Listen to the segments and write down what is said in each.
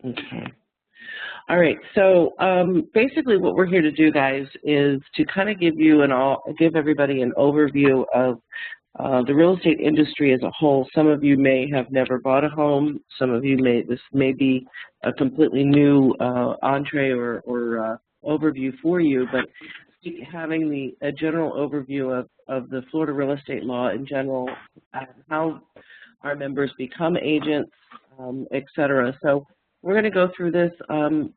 Okay. All right. So basically, what we're here to do, guys, is to kind of give everybody an overview of the real estate industry as a whole. Some of you may have never bought a home. Some of you this may be a completely new entree or overview for you, but having a general overview of the Florida real estate law in general, how our members become agents, et cetera. So we're going to go through this kind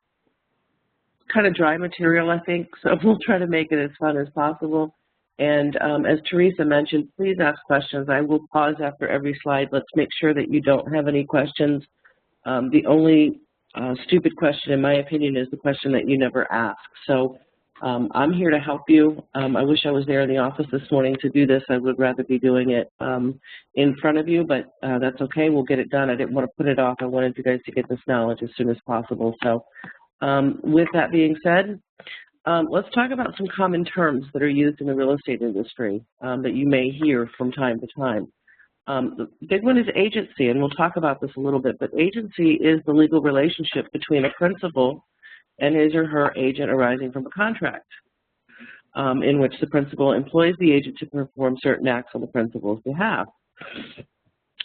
of dry material, I think, so we'll try to make it as fun as possible. And as Teresa mentioned, please ask questions. I will pause after every slide. Let's make sure that you don't have any questions. The only stupid question, in my opinion, is the question that you never ask. So I'm here to help you. I wish I was there in the office this morning to do this. I would rather be doing it in front of you, but that's okay. We'll get it done. I didn't want to put it off. I wanted you guys to get this knowledge as soon as possible. So with that being said, let's talk about some common terms that are used in the real estate industry that you may hear from time to time. The big one is agency, and we'll talk about this a little bit, but agency is the legal relationship between a principal and his or her agent arising from a contract in which the principal employs the agent to perform certain acts on the principal's behalf.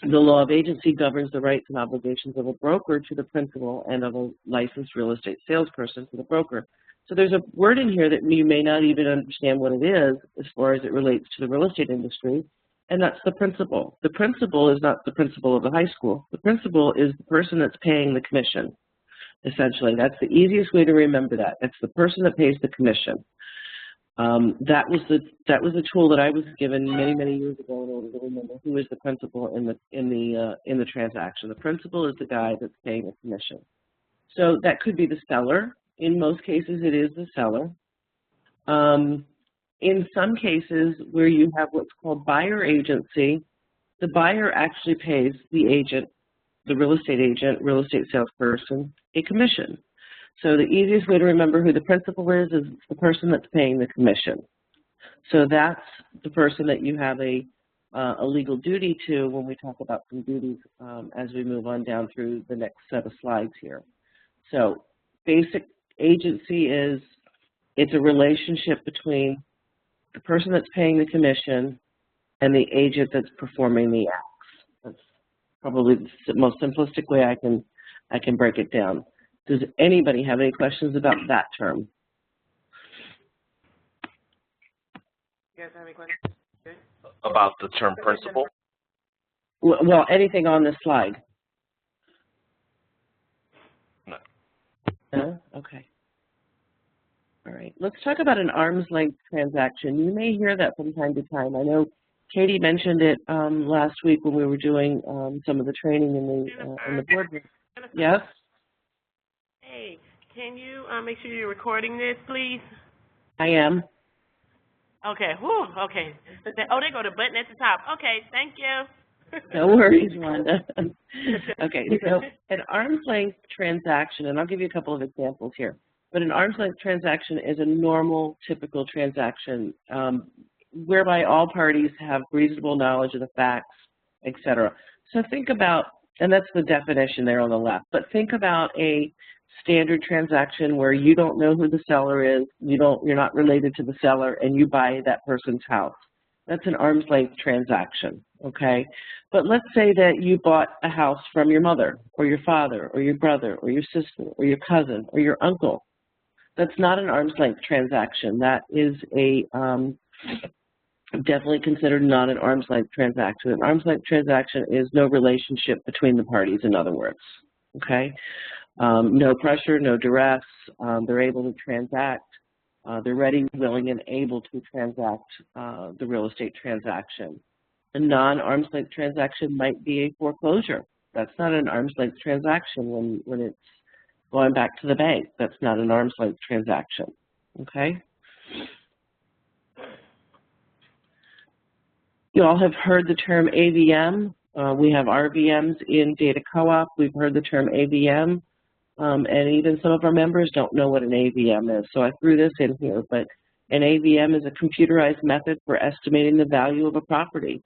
The law of agency governs the rights and obligations of a broker to the principal and of a licensed real estate salesperson to the broker. So there's a word in here that you may not even understand what it is as far as it relates to the real estate industry, and that's the principal. The principal is not the principal of the high school. The principal is the person that's paying the commission, essentially. That's the easiest way to remember that. It's the person that pays the commission. That was the tool that I was given many, many years ago in order to remember who is the principal in the transaction. The principal is the guy that's paying the commission. So that could be the seller. In most cases, it is the seller. In some cases where you have what's called buyer agency, the buyer actually pays the agent, the real estate salesperson, a commission. So the easiest way to remember who the principal is the person that's paying the commission. So that's the person that you have a legal duty to when we talk about some duties as we move on down through the next set of slides here. So basic agency it's a relationship between the person that's paying the commission and the agent that's performing the acts. That's probably the most simplistic way I can break it down. Does anybody have any questions about that term? You guys have any questions? Okay. About the term principal? Well, anything on this slide? No. No? Okay. All right. Let's talk about an arm's length transaction. You may hear that from time to time. I know Katie mentioned it last week when we were doing some of the training in the board room. Yes? Hey, can you make sure you're recording this, please? I am. Okay. Whew, okay. Oh, they go to the button at the top. Okay, thank you. No worries, Wanda. Okay, so an arm's length transaction, and I'll give you a couple of examples here, but an arm's length transaction is a normal, typical transaction whereby all parties have reasonable knowledge of the facts, et cetera. So think about, and that's the definition there on the left, but think about a standard transaction where you don't know who the seller is, you're not related to the seller, and you buy that person's house. That's an arm's length transaction, okay? But let's say that you bought a house from your mother or your father or your brother or your sister or your cousin or your uncle. That's not an arm's length transaction. That is definitely considered not an arm's length transaction. An arm's length transaction is no relationship between the parties, in other words, okay? No pressure, no duress. They're able to transact. They're ready, willing, and able to transact the real estate transaction. A non-arm's length transaction might be a foreclosure. That's not an arm's length transaction when it's going back to the bank. That's not an arm's length transaction, okay? You all have heard the term AVM. We have RVMs in data co-op. We've heard the term AVM. And even some of our members don't know what an AVM is, so I threw this in here, but an AVM is a computerized method for estimating the value of a property.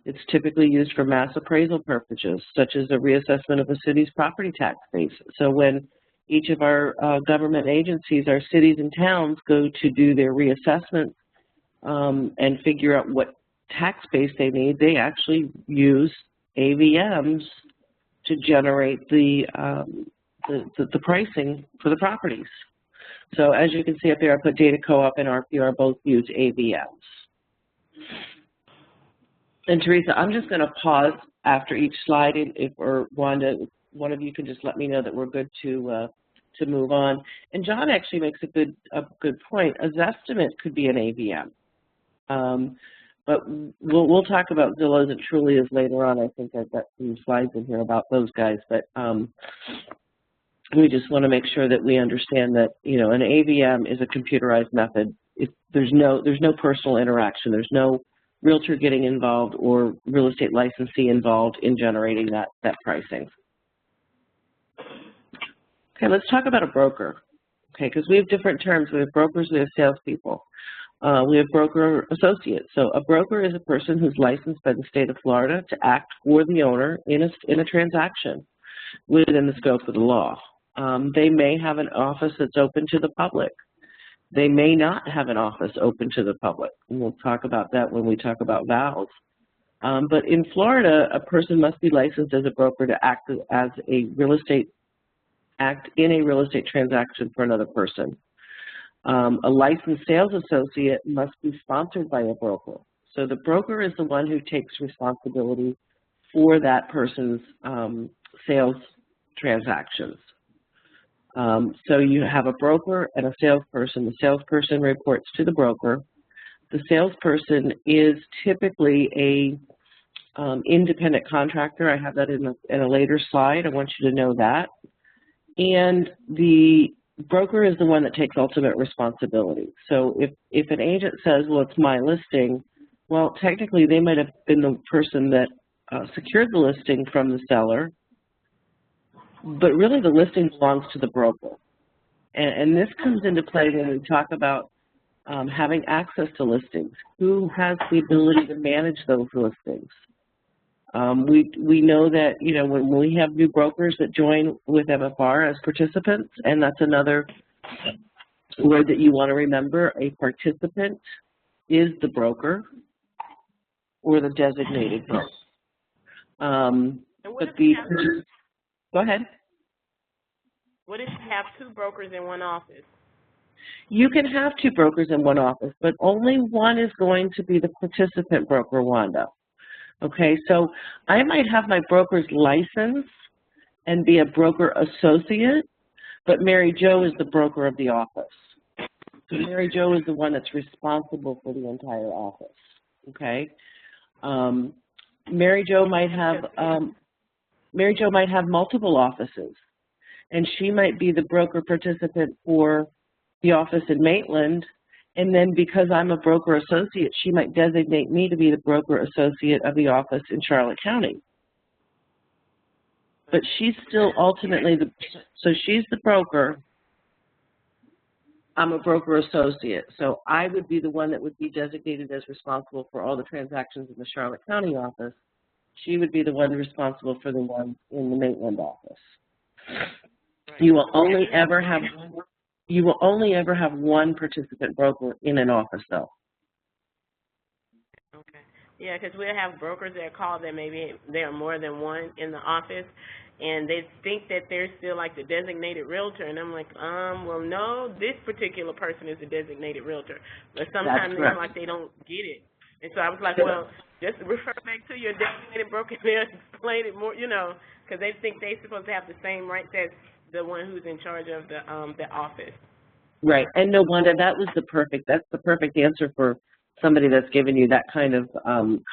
It's typically used for mass appraisal purposes, such as a reassessment of a city's property tax base. So when each of our government agencies, our cities and towns, go to do their reassessment and figure out what tax base they need, they actually use AVMs to generate the pricing for the properties. So as you can see up there, I put Data Co-op and RPR both use AVMs. And Teresa, I'm just going to pause after each slide, or Wanda, one of you can just let me know that we're good to move on. And John actually makes a good point. A Zestimate could be an AVM. But we'll talk about Zillows and Trulias later on. I think I've got some slides in here about those guys. But we just want to make sure that we understand that, you know, an AVM is a computerized method. There's no personal interaction. There's no realtor getting involved or real estate licensee involved in generating that pricing. Okay, let's talk about a broker. Okay, because we have different terms. We have brokers, we have salespeople. We have broker associates. So a broker is a person who's licensed by the state of Florida to act for the owner in a transaction within the scope of the law. They may have an office that's open to the public. They may not have an office open to the public. And we'll talk about that when we talk about VALs. But in Florida, a person must be licensed as a broker to act as a act in a real estate transaction for another person. A licensed sales associate must be sponsored by a broker. So the broker is the one who takes responsibility for that person's sales transactions. So you have a broker and a salesperson. The salesperson reports to the broker. The salesperson is typically a independent contractor. I have that in a later slide. I want you to know that. And the broker is the one that takes ultimate responsibility. So if an agent says, well, it's my listing, well, technically they might have been the person that secured the listing from the seller, but really the listing belongs to the broker. And this comes into play when we talk about having access to listings. Who has the ability to manage those listings? We know that, you know, when we have new brokers that join with MFR as participants, and that's another word that you want to remember, a participant is the broker or the designated broker. Go ahead. What if you have two brokers in one office? You can have two brokers in one office, but only one is going to be the participant broker, Wanda. Okay, so I might have my broker's license and be a broker associate, but Mary Jo is the broker of the office. So Mary Jo is the one that's responsible for the entire office. Okay, Mary Jo might have multiple offices, and she might be the broker participant for the office in Maitland. And then because I'm a broker associate, she might designate me to be the broker associate of the office in Charlotte County. But she's still ultimately so she's the broker. I'm a broker associate. So I would be the one that would be designated as responsible for all the transactions in the Charlotte County office. She would be the one responsible for the ones in the Maitland office. You will only ever have one participant broker in an office, though. Okay. Yeah, because we'll have brokers that call that maybe there are more than one in the office, and they think that they're still like the designated realtor, and I'm like, well, no, this particular person is the designated realtor. But sometimes it's like they don't get it. And so I was like, well, just refer back to your designated broker there and explain it more, you know, because they think they're supposed to have the same rights as the one who's in charge of the office. Right, and no, Wanda, that's the perfect answer for somebody that's given you that kind of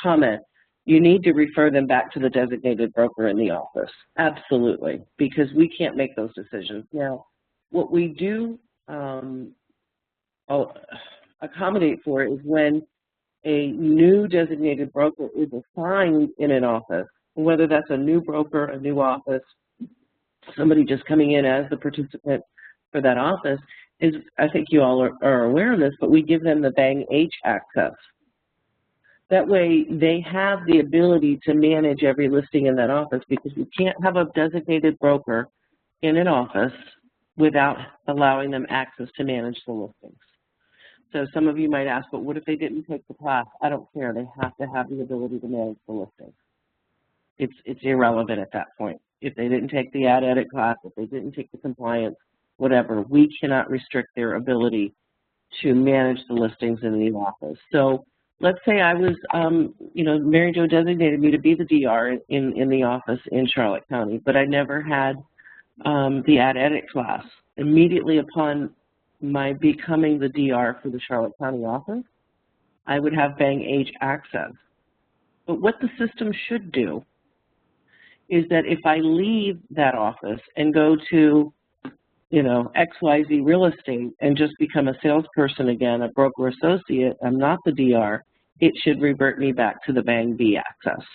comment. You need to refer them back to the designated broker in the office, absolutely, because we can't make those decisions. Now, what we do accommodate for is when a new designated broker is assigned in an office, whether that's a new broker, a new office, somebody just coming in as the participant for that office, I think you all are aware of this, but we give them the Bang H access. That way they have the ability to manage every listing in that office, because you can't have a designated broker in an office without allowing them access to manage the listings. So some of you might ask, but what if they didn't take the class? I don't care. They have to have the ability to manage the listings. It's irrelevant at that point. If they didn't take the ad edit class, if they didn't take the compliance, whatever, we cannot restrict their ability to manage the listings in the office. So let's say I was, Mary Jo designated me to be the DR in the office in Charlotte County, but I never had the ad edit class. Immediately upon my becoming the DR for the Charlotte County office, I would have Bang H access. But what the system should do is that if I leave that office and go to, XYZ Real Estate and just become a salesperson again, a broker associate, I'm not the DR, it should revert me back to the Bang B access.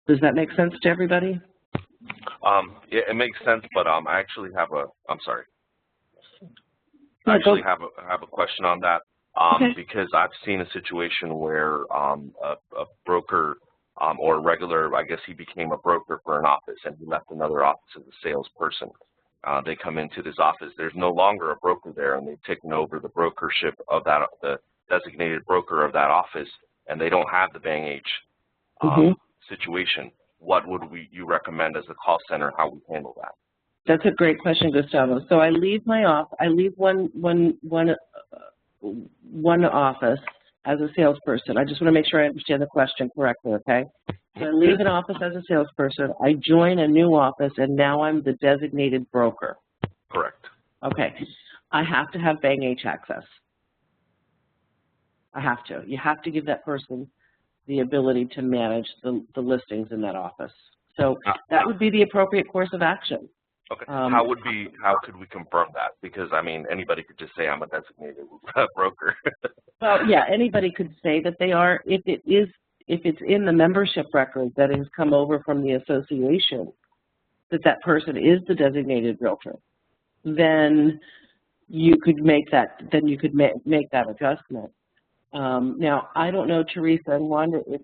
Does that make sense to everybody? Yeah, it makes sense, but I actually have I'm sorry. I actually have a question on that, Okay. because I've seen a situation where a broker or a regular, I guess he became a broker for an office and he left another office as a salesperson. They come into this office. There's no longer a broker there, and they've taken over the brokership of that, the designated broker of that office, and they don't have the Bang H situation. What would you recommend as a call center, how we handle that? That's a great question, Gustavo. So I leave my one office as a salesperson. I just want to make sure I understand the question correctly, okay? So I leave an office as a salesperson. I join a new office, and now I'm the designated broker. Correct. Okay. I have to have Bang H access. I have to. You have to give that person the ability to manage the listings in that office. So that would be the appropriate course of action. Okay. How could we confirm that? Because I mean, anybody could just say I'm a designated broker. Well, yeah, anybody could say that they are. If it's in the membership record that has come over from the association, that person is the designated realtor, then you could make that. Then you could make that adjustment. Now, I don't know, Teresa and Wanda, if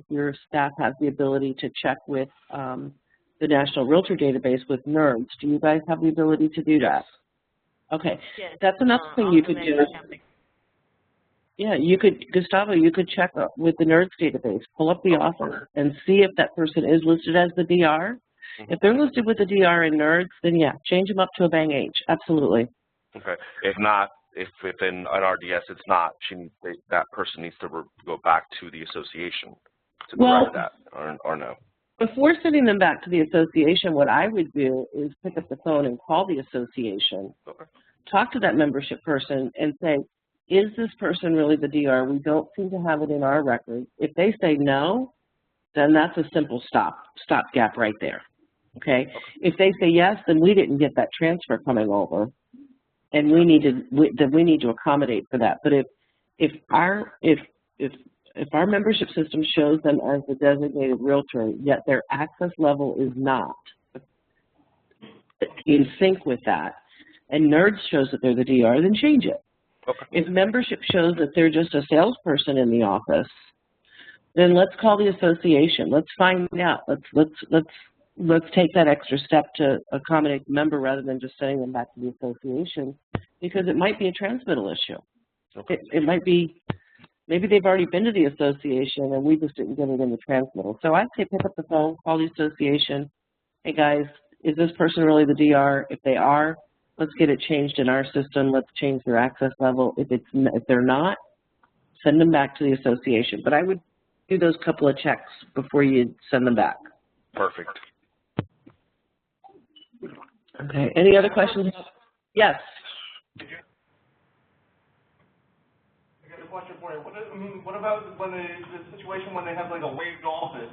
your staff has the ability to check with the National Realtor Database with NERDS. Do you guys have the ability to do that? Okay, yes. That's another thing you could do. Yeah, you could, Gustavo, you could check with the NERDS database, pull up the office, and see if that person is listed as the DR. If they're listed with the DR in NERDS, then yeah, change them up to a Bang H, absolutely. Okay, if not, if in an RDS it's not, that person needs to go back to the association to correct that, or no? Before sending them back to the association, what I would do is pick up the phone and call the association, talk to that membership person and say, is this person really the DR? We don't seem to have it in our records. If they say no, then that's a simple stopgap right there, okay? If they say yes, then we didn't get that transfer coming over, and we need to accommodate for that. But if our membership system shows them as the designated realtor, yet their access level is not in sync with that, and NERDS shows that they're the DR, then change it. Okay. If membership shows that they're just a salesperson in the office, then let's call the association. Let's find out. Let's take that extra step to accommodate the member rather than just sending them back to the association, because it might be a transmittal issue. Okay. It might be. Maybe they've already been to the association and we just didn't get it in the transmittal. So I'd say pick up the phone, call the association. Hey guys, is this person really the DR? If they are, let's get it changed in our system. Let's change their access level. If they're not, send them back to the association. But I would do those couple of checks before you send them back. Perfect. Okay. Any other questions? Yes. Question for you. What about when the situation when they have like a waived office?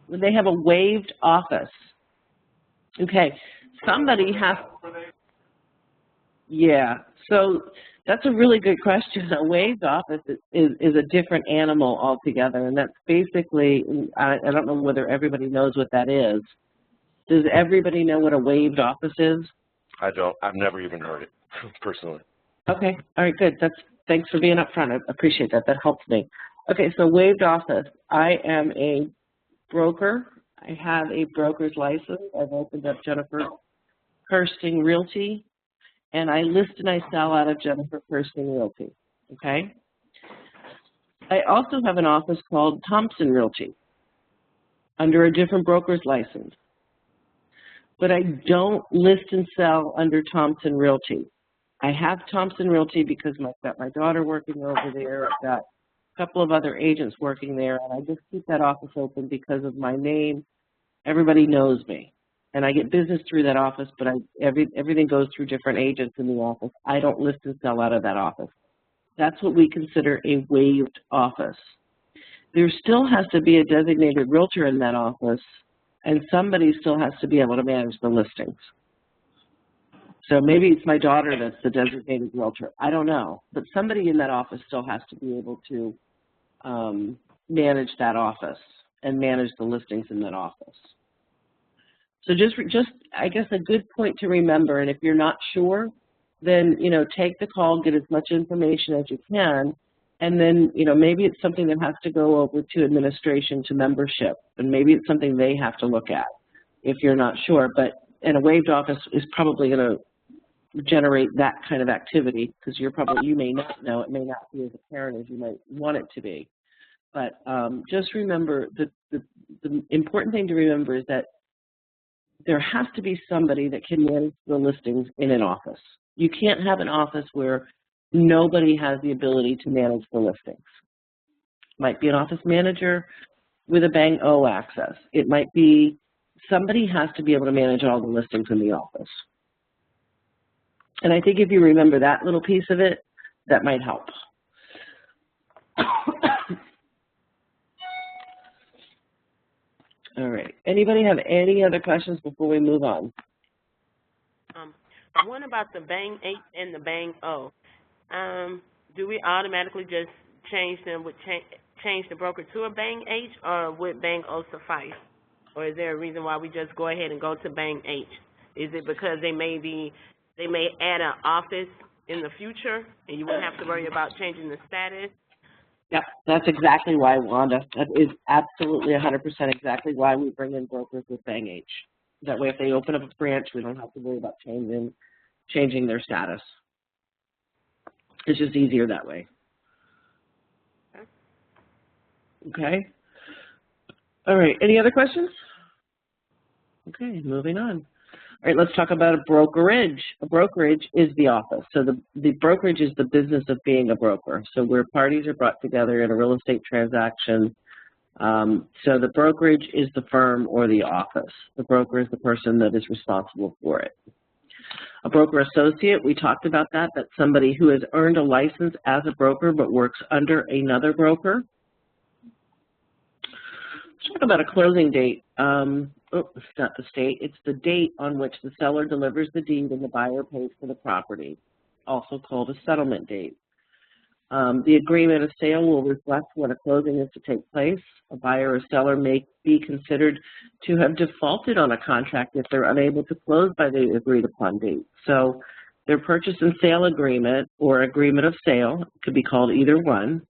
When they have a waived office. Okay. Somebody has. Yeah. So that's a really good question. A waived office is a different animal altogether, and that's basically, I don't know whether everybody knows what that is. Does everybody know what a waived office is? I don't. I've never even heard it personally. Okay. All right, good. Thanks for being upfront. I appreciate that. That helps me. Okay, so waived office. I am a broker. I have a broker's license. I've opened up MFRMLS Realty, and I list and I sell out of MFRMLS Realty, okay? I also have an office called Thompson Realty under a different broker's license, but I don't list and sell under Thompson Realty. I have Thompson Realty because I've got my daughter working over there. I've got a couple of other agents working there, and I just keep that office open because of my name. Everybody knows me, and I get business through that office, but everything goes through different agents in the office. I don't list and sell out of that office. That's what we consider a waived office. There still has to be a designated realtor in that office, and somebody still has to be able to manage the listings. So maybe it's my daughter that's the designated realtor. I don't know. But somebody in that office still has to be able to manage that office and manage the listings in that office. So just I guess a good point to remember, and if you're not sure, then, you know, take the call, get as much information as you can, and then, you know, maybe it's something that has to go over to administration, to membership, and maybe it's something they have to look at if you're not sure. But in a waived office is probably going to generate that kind of activity because you may not know, it may not be as apparent as you might want it to be. But just remember, the important thing to remember is that there has to be somebody that can manage the listings in an office. You can't have an office where nobody has the ability to manage the listings. Might be an office manager with a Bang O access. It might be somebody has to be able to manage all the listings in the office. And I think if you remember that little piece of it, that might help. All right. Anybody have any other questions before we move on? One about the Bang H and the Bang O. Do we automatically just change them, change the broker to a Bang H, or would Bang O suffice? Or is there a reason why we just go ahead and go to Bang H? Is it because they may add an office in the future and you wouldn't have to worry about changing the status? Yep, that's exactly why, Wanda. That is absolutely 100% exactly why we bring in brokers with Bang H. That way, if they open up a branch, we don't have to worry about changing their status. It's just easier that way. Okay. All right. Any other questions? Okay, moving on. All right, let's talk about a brokerage. A brokerage is the office. So the brokerage is the business of being a broker. So where parties are brought together in a real estate transaction. So the brokerage is the firm or the office. The broker is the person that is responsible for it. A broker associate, we talked about that. That's somebody who has earned a license as a broker but works under another broker. Let's talk about a closing date. It's not the state. It's the date on which the seller delivers the deed and the buyer pays for the property, also called a settlement date. The agreement of sale will reflect when a closing is to take place. A buyer or seller may be considered to have defaulted on a contract if they're unable to close by the agreed upon date. So their purchase and sale agreement or agreement of sale, could be called either one,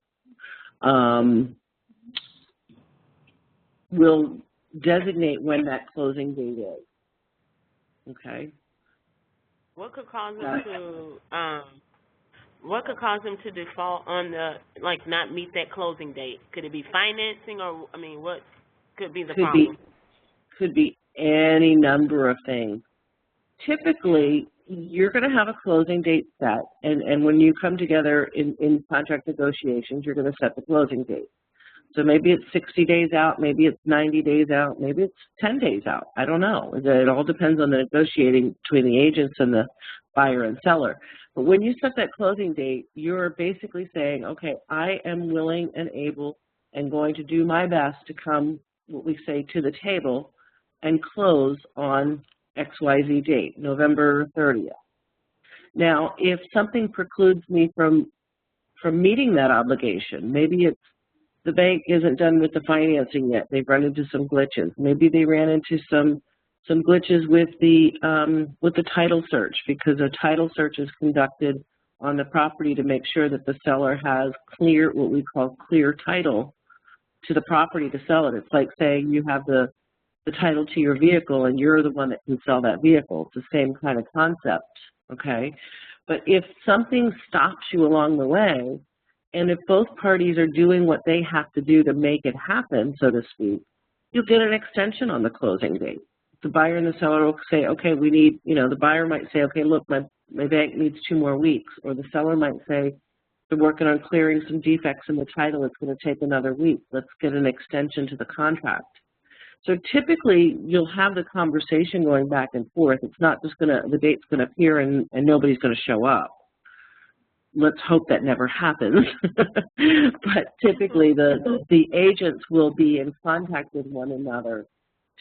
will designate when that closing date is. Okay. What could cause them to what could cause them to default on the, like, not meet that closing date? Could it be financing, or, I mean, what could be the problem? Could be any number of things. Typically, you're going to have a closing date set, and when you come together in contract negotiations, you're going to set the closing date. So maybe it's 60 days out, maybe it's 90 days out, maybe it's 10 days out. I don't know. It all depends on the negotiating between the agents and the buyer and seller. But when you set that closing date, you're basically saying, okay, I am willing and able and going to do my best to come, what we say, to the table and close on XYZ date, November 30th. Now, if something precludes me from meeting that obligation, maybe it's the bank isn't done with the financing yet. They've run into some glitches. Maybe they ran into some glitches with the title search, because a title search is conducted on the property to make sure that the seller has clear, what we call clear title to the property to sell it. It's like saying you have the title to your vehicle and you're the one that can sell that vehicle. It's the same kind of concept, okay? But if something stops you along the way, and if both parties are doing what they have to do to make it happen, so to speak, you'll get an extension on the closing date. The buyer and the seller will say, okay, we need, the buyer might say, okay, look, my bank needs 2 more weeks. Or the seller might say, they're working on clearing some defects in the title. It's going to take another week. Let's get an extension to the contract. So typically, you'll have the conversation going back and forth. It's not just the date's going to appear and nobody's going to show up. Let's hope that never happens. But typically, the agents will be in contact with one another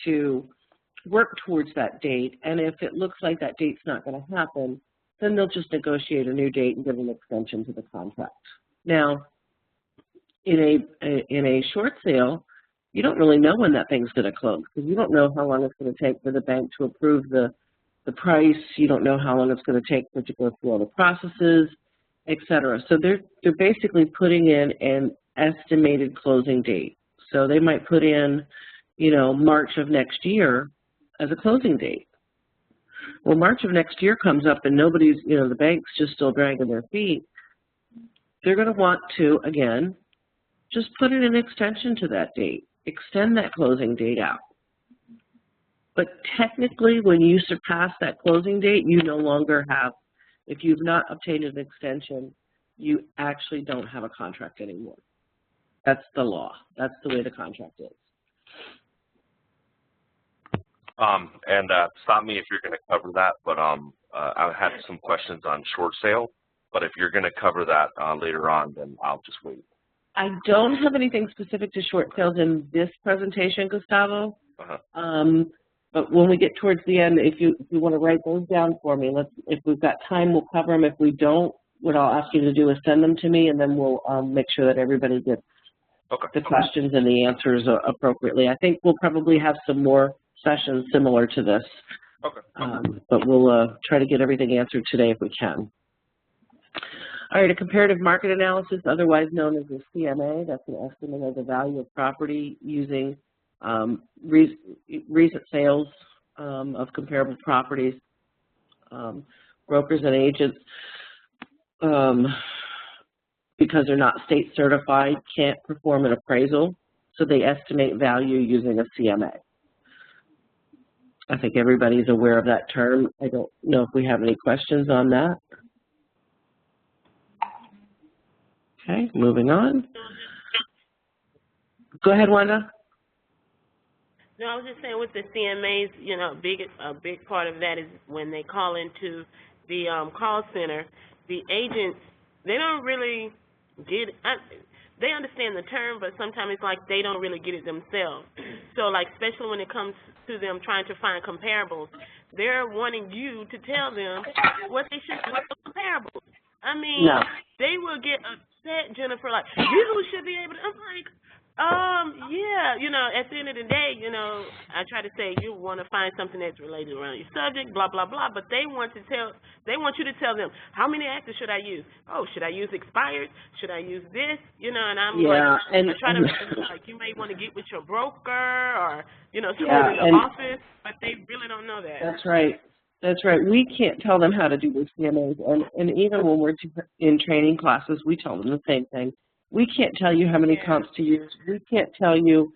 to work towards that date. And if it looks like that date's not going to happen, then they'll just negotiate a new date and give an extension to the contract. Now, in a short sale, you don't really know when that thing's going to close because you don't know how long it's going to take for the bank to approve the price. You don't know how long it's going to take for it to go through all the processes, et cetera. So they're basically putting in an estimated closing date. So they might put in, March of next year as a closing date. Well, March of next year comes up and nobody's, the bank's just still dragging their feet. They're going to want to, again, just put in an extension to that date, extend that closing date out. But technically, when you surpass that closing date, you no longer have, if you've not obtained an extension, you actually don't have a contract anymore. That's the law. That's the way the contract is. And stop me if you're going to cover that, but I had some questions on short sale, but if you're going to cover that later on, then I'll just wait. I don't have anything specific to short sales in this presentation, Gustavo. But when we get towards the end, if you want to write those down for me, if we've got time, we'll cover them. If we don't, what I'll ask you to do is send them to me, and then we'll make sure that everybody gets the questions and the answers appropriately. I think we'll probably have some more sessions similar to this, but we'll try to get everything answered today if we can. All right, a comparative market analysis, otherwise known as a CMA, that's an estimate of the value of property using recent sales of comparable properties. Brokers and agents, because they're not state certified, can't perform an appraisal, so they estimate value using a CMA. I think everybody's aware of that term. I don't know if we have any questions on that. Okay, moving on. Go ahead, Wanda. No, I was just saying with the CMAs, a big part of that is when they call into the call center, the agents, they don't really get they understand the term, but sometimes it's like they don't really get it themselves. So, like, especially when it comes to them trying to find comparables, they're wanting you to tell them what they should do for comparables. I mean, they will get upset, Jennifer, like, you should be able to, I'm like, yeah, at the end of the day, I try to say you want to find something that's related around your subject, blah, blah, blah, but they want you to tell them, how many actors should I use? Oh, should I use expired? Should I use this? And I'm I try to make them like, you may want to get with your broker or, someone in the office, but they really don't know that. That's right. That's right. We can't tell them how to do the CMAs, and even when we're in training classes, we tell them the same thing. We can't tell you how many comps to use. We can't tell you,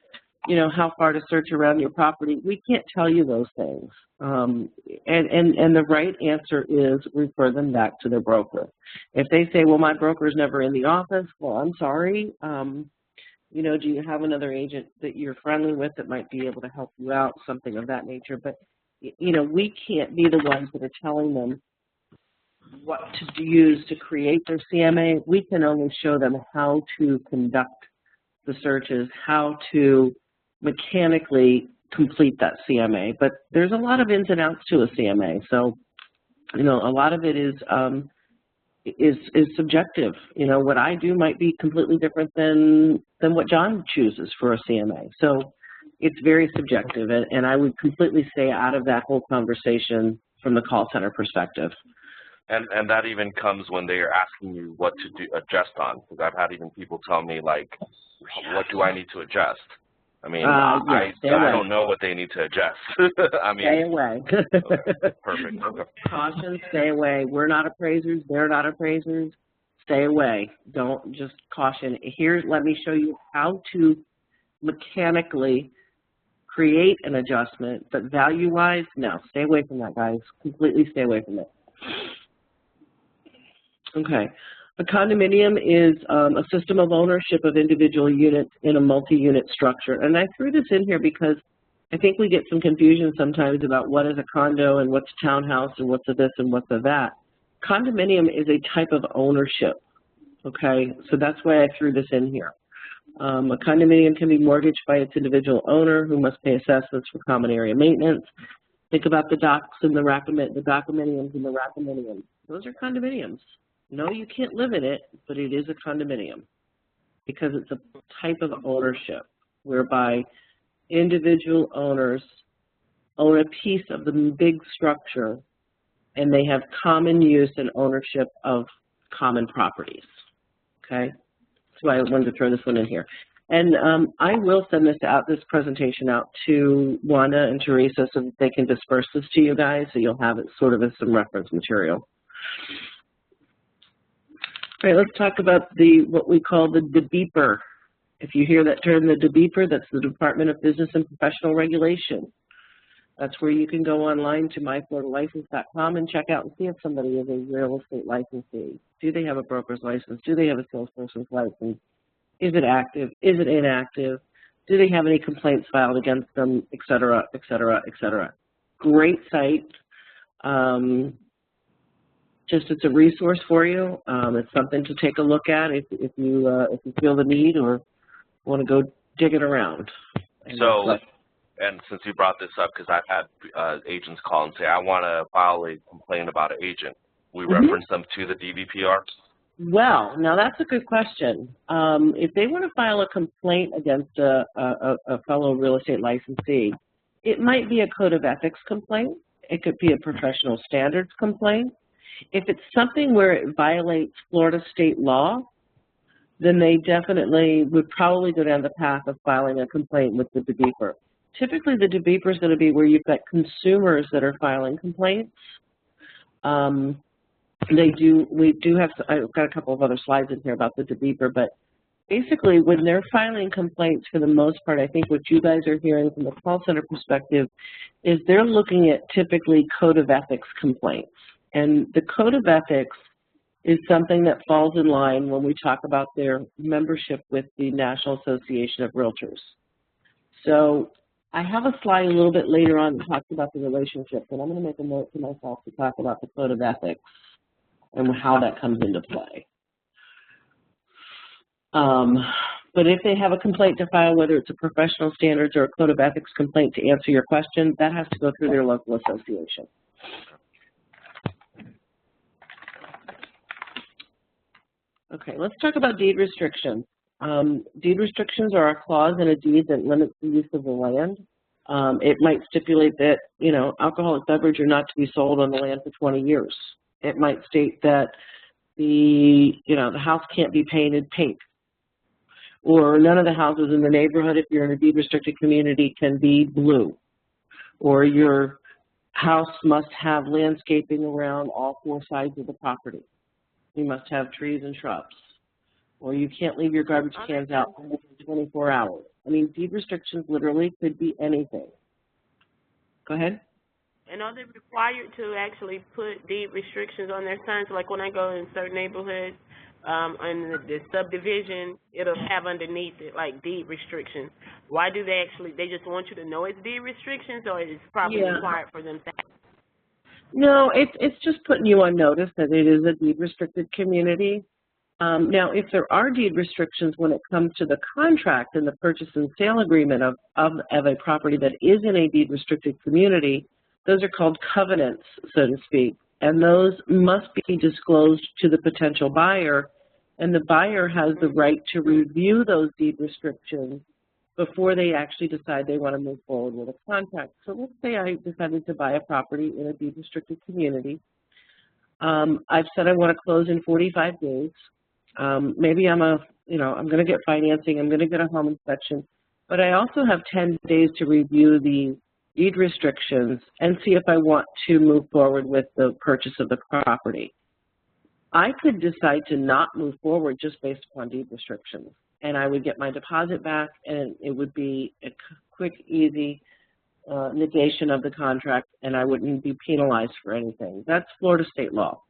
how far to search around your property. We can't tell you those things. And the right answer is refer them back to their broker. If they say, well, my broker's never in the office, well, I'm sorry. Do you have another agent that you're friendly with that might be able to help you out, something of that nature? But, we can't be the ones that are telling them what to use to create their CMA. We can only show them how to conduct the searches, how to mechanically complete that CMA. But there's a lot of ins and outs to a CMA. So, a lot of it is subjective. What I do might be completely different than what John chooses for a CMA. So it's very subjective, and I would completely stay out of that whole conversation from the call center perspective. And that even comes when they are asking you what to do, adjust on, because I've had even people tell me, like, what do I need to adjust? I mean, I don't know what they need to adjust. I mean, stay away. Okay, perfect. Okay. Caution, stay away. We're not appraisers. They're not appraisers. Stay away. Don't just caution. Here, let me show you how to mechanically create an adjustment, but value-wise, no. Stay away from that, guys. Completely stay away from it. Okay. A condominium is a system of ownership of individual units in a multi-unit structure. And I threw this in here because I think we get some confusion sometimes about what is a condo and what's a townhouse and what's a this and what's a that. Condominium is a type of ownership, okay? So that's why I threw this in here. A condominium can be mortgaged by its individual owner who must pay assessments for common area maintenance. Think about the docks and the documiniums and the racominiums. Those are condominiums. No, you can't live in it, but it is a condominium because it's a type of ownership whereby individual owners own a piece of the big structure and they have common use and ownership of common properties, okay? That's why I wanted to throw this one in here. And I will send this presentation out to Wanda and Teresa so that they can disperse this to you guys so you'll have it sort of as some reference material. All right, let's talk about what we call the DBEPR. If you hear that term, the DBEPR, that's the Department of Business and Professional Regulation. That's where you can go online to myfloridalicense.com and check out and see if somebody is a real estate licensee. Do they have a broker's license? Do they have a salesperson's license? Is it active? Is it inactive? Do they have any complaints filed against them, et cetera, et cetera, et cetera. Great site. It's a resource for you. It's something to take a look at if you feel the need or want to go dig it around. So, and since you brought this up, because I've had agents call and say, I want to file a complaint about an agent. We reference them to the DBPR? Well, now that's a good question. If they want to file a complaint against a fellow real estate licensee, it might be a code of ethics complaint. It could be a professional standards complaint. If it's something where it violates Florida state law, then they definitely would probably go down the path of filing a complaint with the DBEPR. Typically, the DBEPR is going to be where you've got consumers that are filing complaints. We do have, I've got a couple of other slides in here about the DBEPR, but basically when they're filing complaints, for the most part, I think what you guys are hearing from the call center perspective is they're looking at typically code of ethics complaints. And the code of ethics is something that falls in line when we talk about their membership with the National Association of Realtors. So I have a slide a little bit later on that talks about the relationship, and I'm going to make a note to myself to talk about the code of ethics and how that comes into play. But if they have a complaint to file, whether it's a professional standards or a code of ethics complaint to answer your question, that has to go through their local association. Okay, let's talk about deed restrictions. Deed restrictions are a clause in a deed that limits the use of the land. It might stipulate that, alcoholic beverage are not to be sold on the land for 20 years. It might state that the house can't be painted pink, or none of the houses in the neighborhood, if you're in a deed restricted community, can be blue, or your house must have landscaping around all four sides of the property. You must have trees and shrubs, or you can't leave your garbage cans out for 24 hours. I mean, deed restrictions literally could be anything. Go ahead. And are they required to actually put deed restrictions on their signs? Like when I go in certain neighborhoods, in the subdivision, it'll have underneath it like deed restrictions. Why do they just want you to know it's deed restrictions, or is it probably required for them to have? No, it's just putting you on notice that it is a deed-restricted community. Now, if there are deed restrictions when it comes to the contract and the purchase and sale agreement of a property that is in a deed-restricted community, those are called covenants, so to speak, and those must be disclosed to the potential buyer, and the buyer has the right to review those deed restrictions before they actually decide they want to move forward with a contract. So let's say I decided to buy a property in a deed-restricted community. I've said I want to close in 45 days. Maybe I'm going to get financing, I'm going to get a home inspection, but I also have 10 days to review the deed restrictions and see if I want to move forward with the purchase of the property. I could decide to not move forward just based upon deed restrictions, and I would get my deposit back, and it would be a quick, easy negation of the contract, and I wouldn't be penalized for anything. That's Florida state law.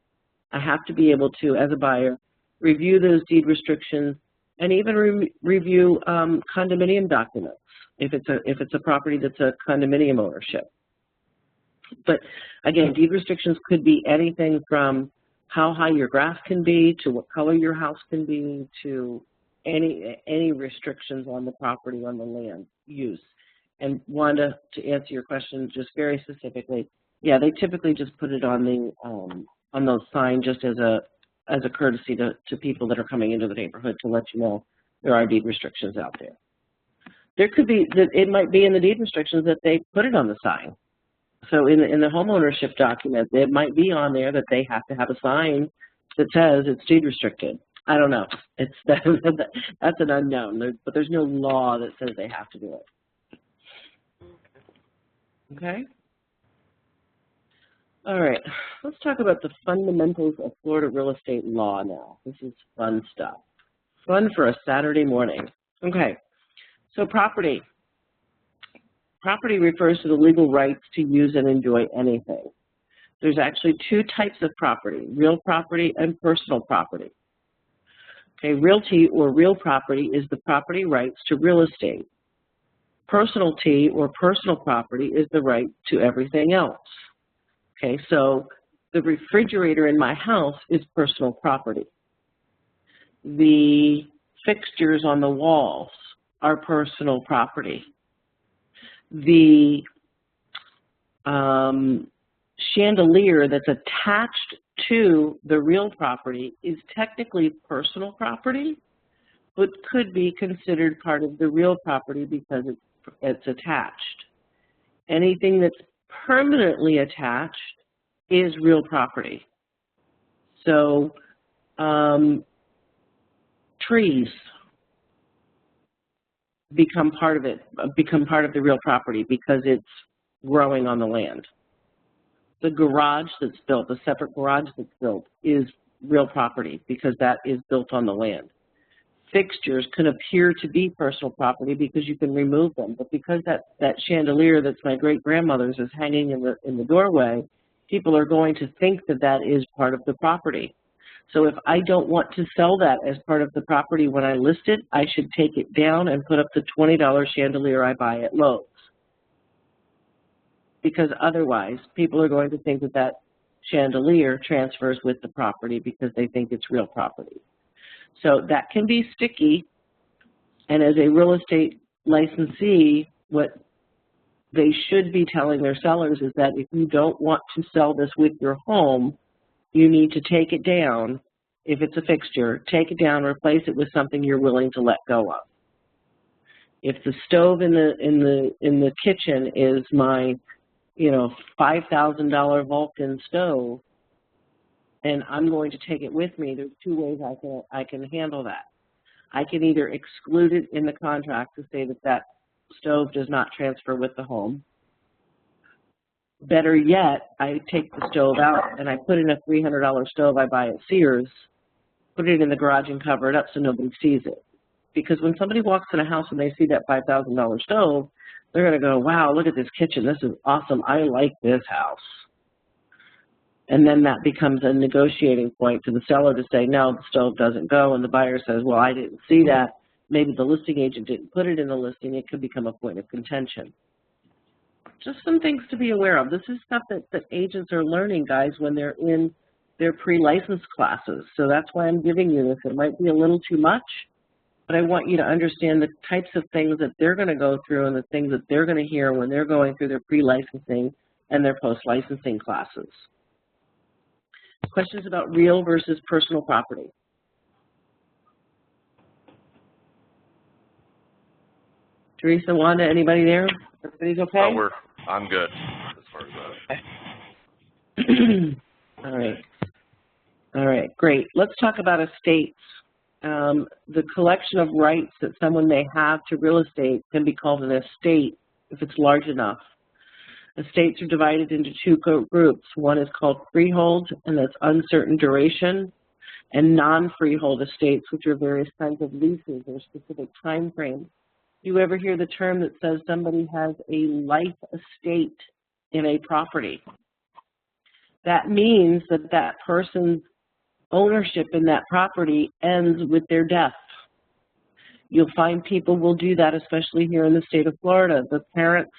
I have to be able to, as a buyer, review those deed restrictions and even review condominium documents if it's a property that's a condominium ownership. But again, deed restrictions could be anything from how high your grass can be to what color your house can be to any restrictions on the property, on the land use. And Wanda, to answer your question just very specifically, yeah, they typically just put it on the on those signs just as a courtesy to people that are coming into the neighborhood to let you know there are deed restrictions out there. There could be, it might be in the deed restrictions that they put it on the sign. So in the homeownership document, it might be on there that they have to have a sign that says it's deed restricted. I don't know. It's that's an unknown, but there's no law that says they have to do it. Okay? All right, let's talk about the fundamentals of Florida real estate law now. This is fun stuff. Fun for a Saturday morning. Okay, so property. Property refers to the legal rights to use and enjoy anything. There's actually two types of property, real property and personal property. Okay, realty or real property is the property rights to real estate. Personalty or personal property is the right to everything else. Okay, so the refrigerator in my house is personal property. The fixtures on the walls are personal property. The chandelier that's attached to the real property is technically personal property, but could be considered part of the real property because it's attached. Anything that's permanently attached is real property. So trees become part of the real property because it's growing on the land. The garage that's built, the separate garage that's built, is real property because that is built on the land. Fixtures can appear to be personal property because you can remove them, but because that chandelier that's my great-grandmother's is hanging in the doorway, people are going to think that that is part of the property. So if I don't want to sell that as part of the property when I list it, I should take it down and put up the $20 chandelier I buy at Lowe's. Because otherwise, people are going to think that that chandelier transfers with the property because they think it's real property. So that can be sticky, and as a real estate licensee, what they should be telling their sellers is that if you don't want to sell this with your home, you need to take it down. If it's a fixture, take it down, replace it with something you're willing to let go of. If the stove in the kitchen is my, $5,000 Vulcan stove, and I'm going to take it with me, there's two ways I can handle that. I can either exclude it in the contract to say that that stove does not transfer with the home. Better yet, I take the stove out and I put in a $300 stove I buy at Sears, put it in the garage and cover it up so nobody sees it. Because when somebody walks in a house and they see that $5,000 stove, they're going to go, wow, look at this kitchen. This is awesome. I like this house. And then that becomes a negotiating point to the seller to say, no, the stove doesn't go. And the buyer says, well, I didn't see that. Maybe the listing agent didn't put it in the listing. It could become a point of contention. Just some things to be aware of. This is stuff that agents are learning, guys, when they're in their pre-license classes. So that's why I'm giving you this. It might be a little too much, but I want you to understand the types of things that they're going to go through and the things that they're going to hear when they're going through their pre-licensing and their post-licensing classes. Questions about real versus personal property? Teresa, Wanda, anybody there? Everybody's okay? I'm good as far as that. All right. All right, great. Let's talk about estates. The collection of rights that someone may have to real estate can be called an estate if it's large enough. Estates are divided into two groups. One is called freehold, and that's uncertain duration, and non-freehold estates, which are various kinds of leases or specific time frames. Do you ever hear the term that says somebody has a life estate in a property? That means that that person's ownership in that property ends with their death. You'll find people will do that, especially here in the state of Florida. The parents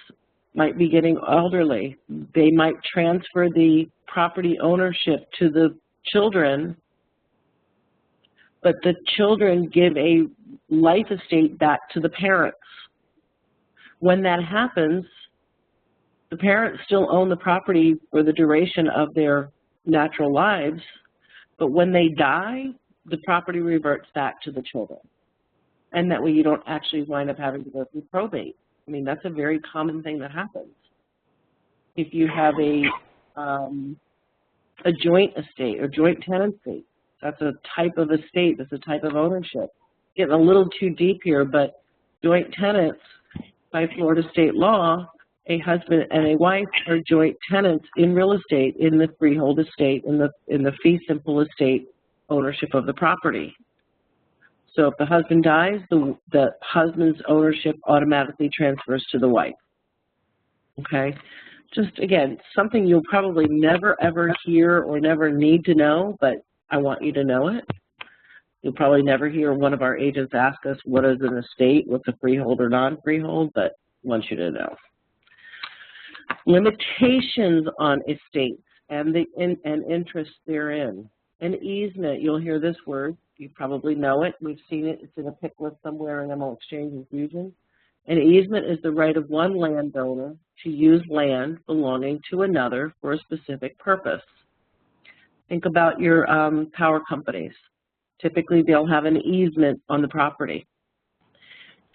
might be getting elderly. They might transfer the property ownership to the children, but the children give a life estate back to the parents. When that happens, the parents still own the property for the duration of their natural lives, but when they die, the property reverts back to the children. And that way you don't actually wind up having to go through probate. I mean, that's a very common thing that happens. If you have a joint estate or joint tenancy, that's a type of estate, that's a type of ownership. Getting a little too deep here, but joint tenants, by Florida state law, a husband and a wife are joint tenants in real estate, in the freehold estate, in the fee simple estate ownership of the property. So if the husband dies, the husband's ownership automatically transfers to the wife. Okay? Just, again, something you'll probably never, ever hear or never need to know, but I want you to know it. You'll probably never hear one of our agents ask us, what is an estate, what's a freehold or non-freehold, but I want you to know. Limitations on estates and interest therein. An easement, you'll hear this word. You probably know it. We've seen it. It's in a pick list somewhere in ML Exchange and Fusion. An easement is the right of one landowner to use land belonging to another for a specific purpose. Think about your power companies. Typically, they'll have an easement on the property.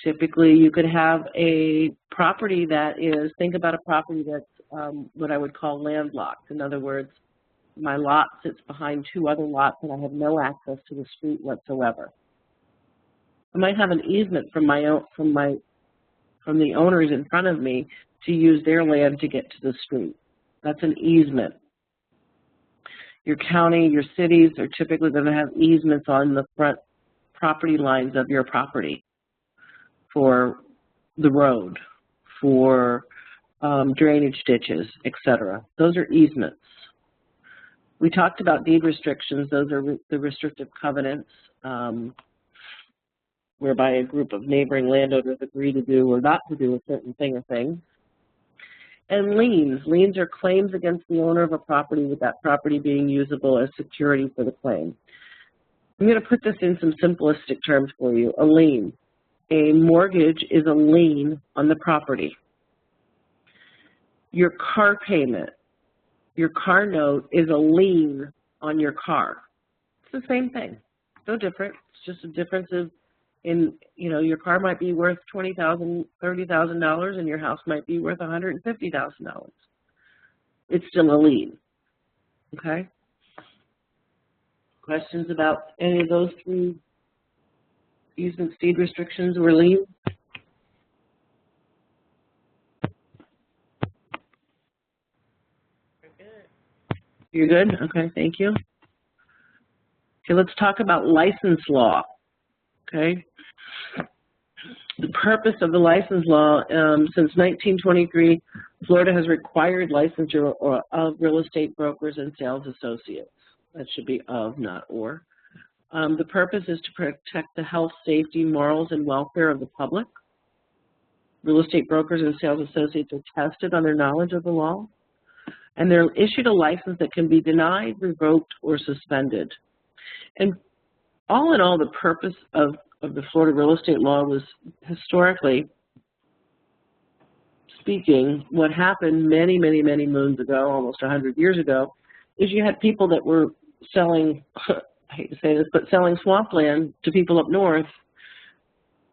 Typically, you could have a property that is, think about a property that's what I would call landlocked. In other words, my lot sits behind two other lots and I have no access to the street whatsoever. I might have an easement from the owners in front of me to use their land to get to the street. That's an easement. Your county, your cities are typically going to have easements on the front property lines of your property for the road, for drainage ditches, etc. Those are easements. We talked about deed restrictions. Those are the restrictive covenants whereby a group of neighboring landowners agree to do or not to do a certain thing or thing. And liens. Liens are claims against the owner of a property with that property being usable as security for the claim. I'm going to put this in some simplistic terms for you. A lien. A mortgage is a lien on the property. Your car payment, your car note is a lien on your car. It's the same thing. No different. It's just a difference of your car might be worth $20,000, $30,000, and your house might be worth $150,000. It's still a lien. Okay? Questions about any of those three easements, deed restrictions, or liens? You're good? Okay, thank you. Okay, let's talk about license law. Okay. The purpose of the license law, since 1923, Florida has required licensure of real estate brokers and sales associates. That should be of, not or. The purpose is to protect the health, safety, morals, and welfare of the public. Real estate brokers and sales associates are tested on their knowledge of the law, and they're issued a license that can be denied, revoked, or suspended. And all in all, the purpose of the Florida real estate law was, historically speaking, what happened many, many, many moons ago, almost 100 years ago, is you had people that were selling, I hate to say this, but selling swampland to people up north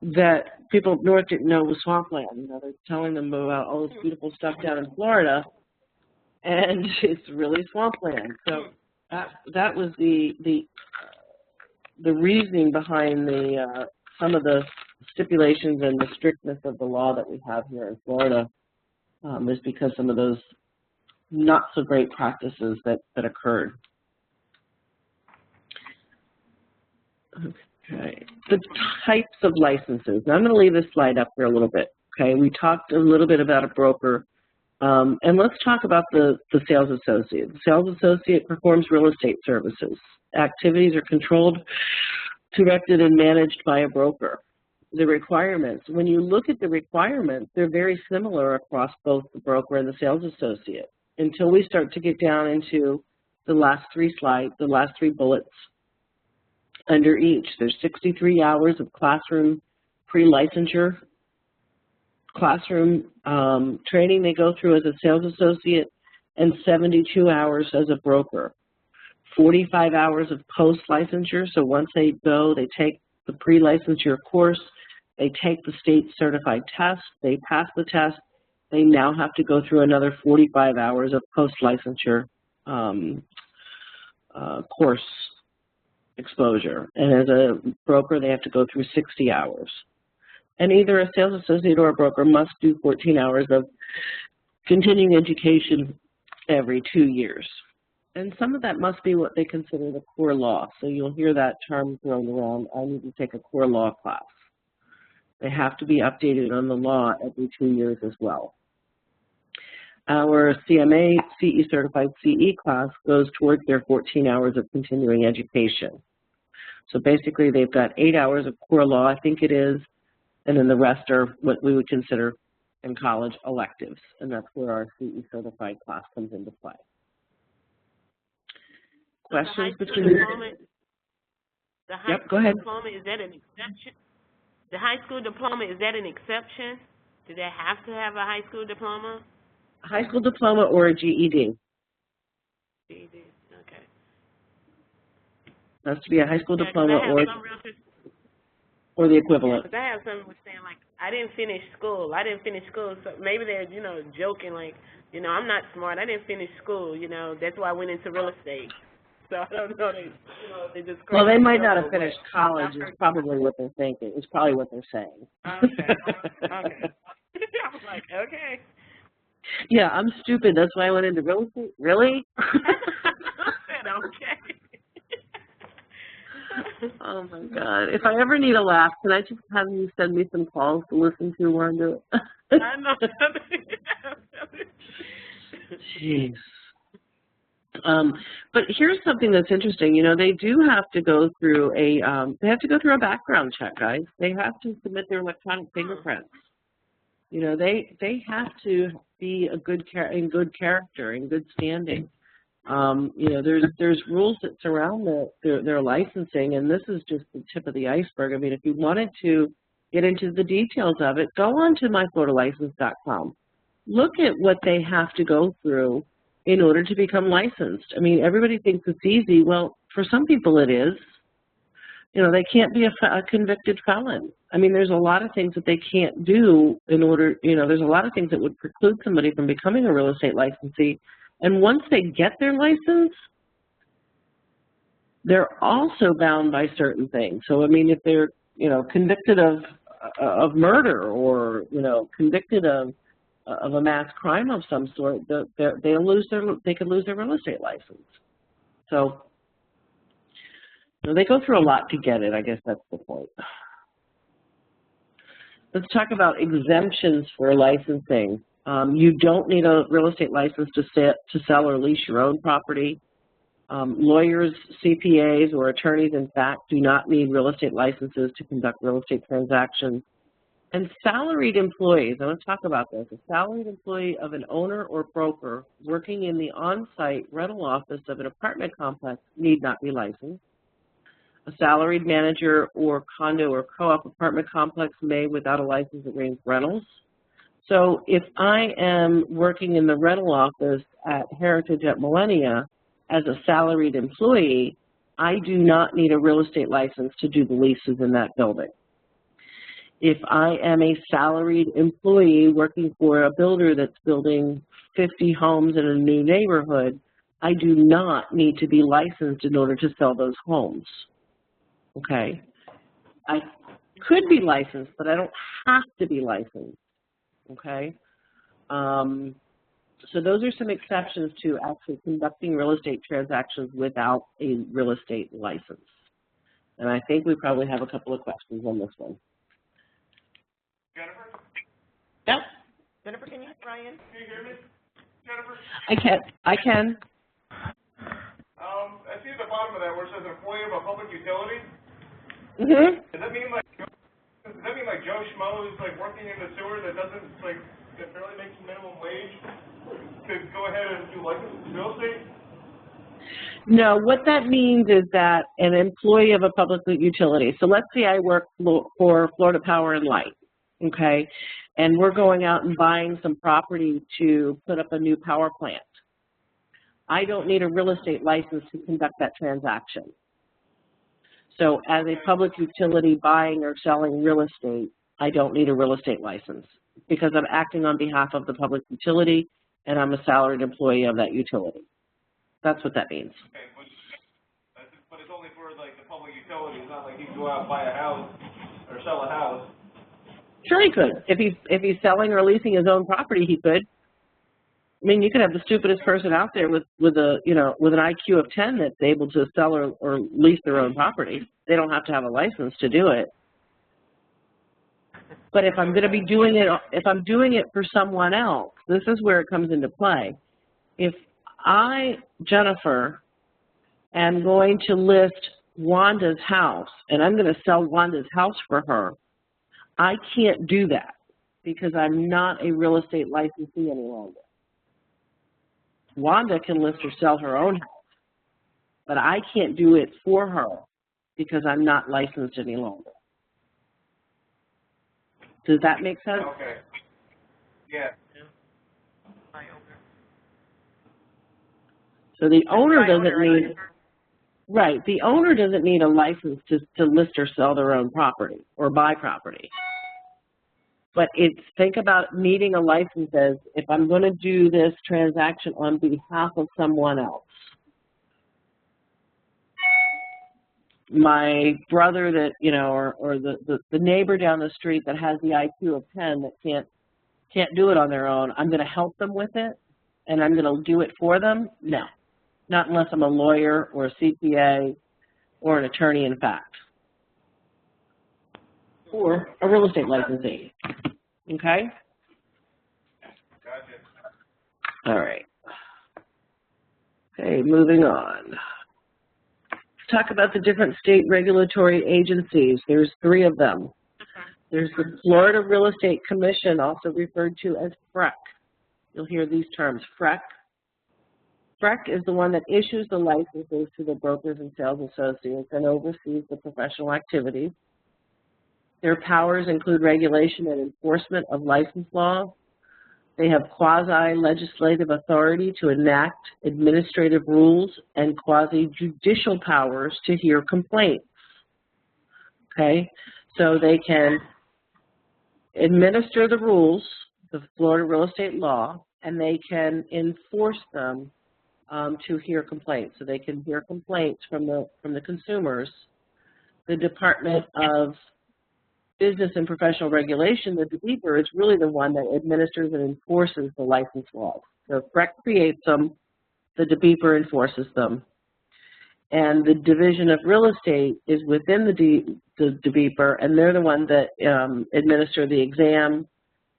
that people up north didn't know was swampland. They're telling them about all this beautiful stuff down in Florida, and it's really swampland. So that was the reasoning behind the some of the stipulations and the strictness of the law that we have here in Florida, is because some of those not so great practices that occurred. Okay, the types of licenses. Now I'm going to leave this slide up here a little bit. Okay, we talked a little bit about a broker, and let's talk about the sales associate. The sales associate performs real estate services. Activities are controlled, directed, and managed by a broker. The requirements, when you look at the requirements, they're very similar across both the broker and the sales associate until we start to get down into the last three slides, the last three bullets under each. There's 63 hours of classroom pre-licensure, classroom training they go through as a sales associate, and 72 hours as a broker. 45 hours of post-licensure, so once they go, they take the pre-licensure course, they take the state certified test, they pass the test, they now have to go through another 45 hours of post-licensure course exposure. And as a broker, they have to go through 60 hours. And either a sales associate or a broker must do 14 hours of continuing education every 2 years. And some of that must be what they consider the core law. So you'll hear that term thrown around, I need to take a core law class. They have to be updated on the law every 2 years as well. Our CMA CE certified CE class goes towards their 14 hours of continuing education. So basically they've got 8 hours of core law, I think it is, and then the rest are what we would consider in college electives, and that's where our CE certified class comes into play. Questions between the high Yep, go ahead. diploma, is that an exception? The high school diploma, is that an exception? Do they have to have a high school diploma? High school diploma or a GED. GED, okay. Has to be a high school diploma or the equivalent. Because I have someone was saying, like, I didn't finish school, so maybe they're, you know, joking, like, you know, I'm not smart, I didn't finish school, you know, that's why I went into real estate. So I don't know, they just. Well, they might not have finished college. Is probably what they're thinking. It's probably what they're saying. Okay. Okay. I was like, okay. Yeah, I'm stupid. That's why I went into real estate. Really? Okay. Oh my God! If I ever need a laugh, can I just have you send me some calls to listen to while I'm doing it? I know. Jeez. But here's something that's interesting. You know, they do have to go through a background check, guys. They have to submit their electronic fingerprints. You know, they have to be in good character, in good standing. You know, there's rules that surround their licensing, and this is just the tip of the iceberg. I mean, if you wanted to get into the details of it, go on to myfloridalicense.com. Look at what they have to go through in order to become licensed. I mean, everybody thinks it's easy. Well, for some people it is. You know, they can't be a convicted felon. I mean, there's a lot of things that they can't do in order, you know, there's a lot of things that would preclude somebody from becoming a real estate licensee. And once they get their license, they're also bound by certain things. So, I mean, if they're, you know, convicted of murder or, you know, convicted of a mass crime of some sort, they could lose their real estate license. So, you know, they go through a lot to get it. I guess that's the point. Let's talk about exemptions for licensing. You don't need a real estate license to sell or lease your own property. Lawyers, CPAs, or attorneys, in fact, do not need real estate licenses to conduct real estate transactions. And salaried employees, I want to talk about this. A salaried employee of an owner or broker working in the on-site rental office of an apartment complex need not be licensed. A salaried manager or condo or co-op apartment complex may, without a license, arrange rentals. So if I am working in the rental office at Heritage at Millennia as a salaried employee, I do not need a real estate license to do the leases in that building. If I am a salaried employee working for a builder that's building 50 homes in a new neighborhood, I do not need to be licensed in order to sell those homes, okay? I could be licensed, but I don't have to be licensed, okay? So those are some exceptions to actually conducting real estate transactions without a real estate license. And I think we probably have a couple of questions on this one. Jennifer? Yep. Jennifer, can you hear Ryan? Can you hear me? Jennifer? I can. I see at the bottom of that where it says employee of a public utility. Mm-hmm. Does that mean like Joe Schmo is like working in the sewer that doesn't like that barely makes minimum wage to go ahead and do licensed real estate? No, what that means is that an employee of a public utility, so let's say I work for Florida Power and Light, okay, and we're going out and buying some property to put up a new power plant. I don't need a real estate license to conduct that transaction. So as a public utility buying or selling real estate, I don't need a real estate license because I'm acting on behalf of the public utility and I'm a salaried employee of that utility. That's what that means. Okay, but it's only for like the public utility. It's not like you can go out and buy a house or sell a house. Sure, he could. If he's selling or leasing his own property, he could. I mean, you could have the stupidest person out there with an IQ of 10 that's able to sell or lease their own property. They don't have to have a license to do it. But if I'm going to be doing it, if I'm doing it for someone else, this is where it comes into play. If I, Jennifer, am going to list Wanda's house and I'm going to sell Wanda's house for her, I can't do that because I'm not a real estate licensee any longer. Wanda can list or sell her own house, but I can't do it for her because I'm not licensed any longer. Does that make sense? Okay. Yeah. So the owner doesn't need, right, the owner doesn't need a license to list or sell their own property or buy property. But think about needing a license as if I'm going to do this transaction on behalf of someone else. My brother that, or the neighbor down the street that has the IQ of 10 that can't do it on their own, I'm going to help them with it and I'm going to do it for them? No, not unless I'm a lawyer or a CPA or an attorney in fact. Or a real estate licensee. Okay? Gotcha. All right. Okay, moving on. Let's talk about the different state regulatory agencies. There's 3 of them. There's the Florida Real Estate Commission, also referred to as FREC. You'll hear these terms, FREC. FREC is the one that issues the licenses to the brokers and sales associates and oversees the professional activities. Their powers include regulation and enforcement of license law. They have quasi-legislative authority to enact administrative rules and quasi-judicial powers to hear complaints. Okay, so they can administer the rules, the Florida real estate law, and they can enforce them to hear complaints. So they can hear complaints from the consumers. The Department of Business and Professional Regulation, the DBEPR, is really the one that administers and enforces the license laws. So FREC creates them, the DBEPR enforces them. And the Division of Real Estate is within the DBEPR, and they're the one that administer the exam,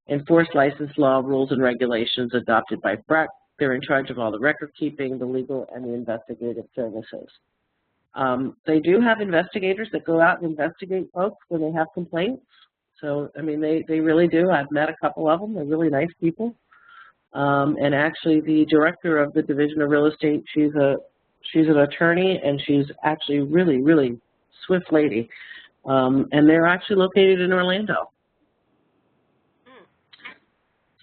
enforce license law, rules, and regulations adopted by FREC. They're in charge of all the record keeping, the legal, and the investigative services. They do have investigators that go out and investigate folks when they have complaints. So, I mean, they really do. I've met a couple of them. They're really nice people. And actually, the director of the Division of Real Estate, she's an attorney, and she's actually really, really swift lady. And they're actually located in Orlando.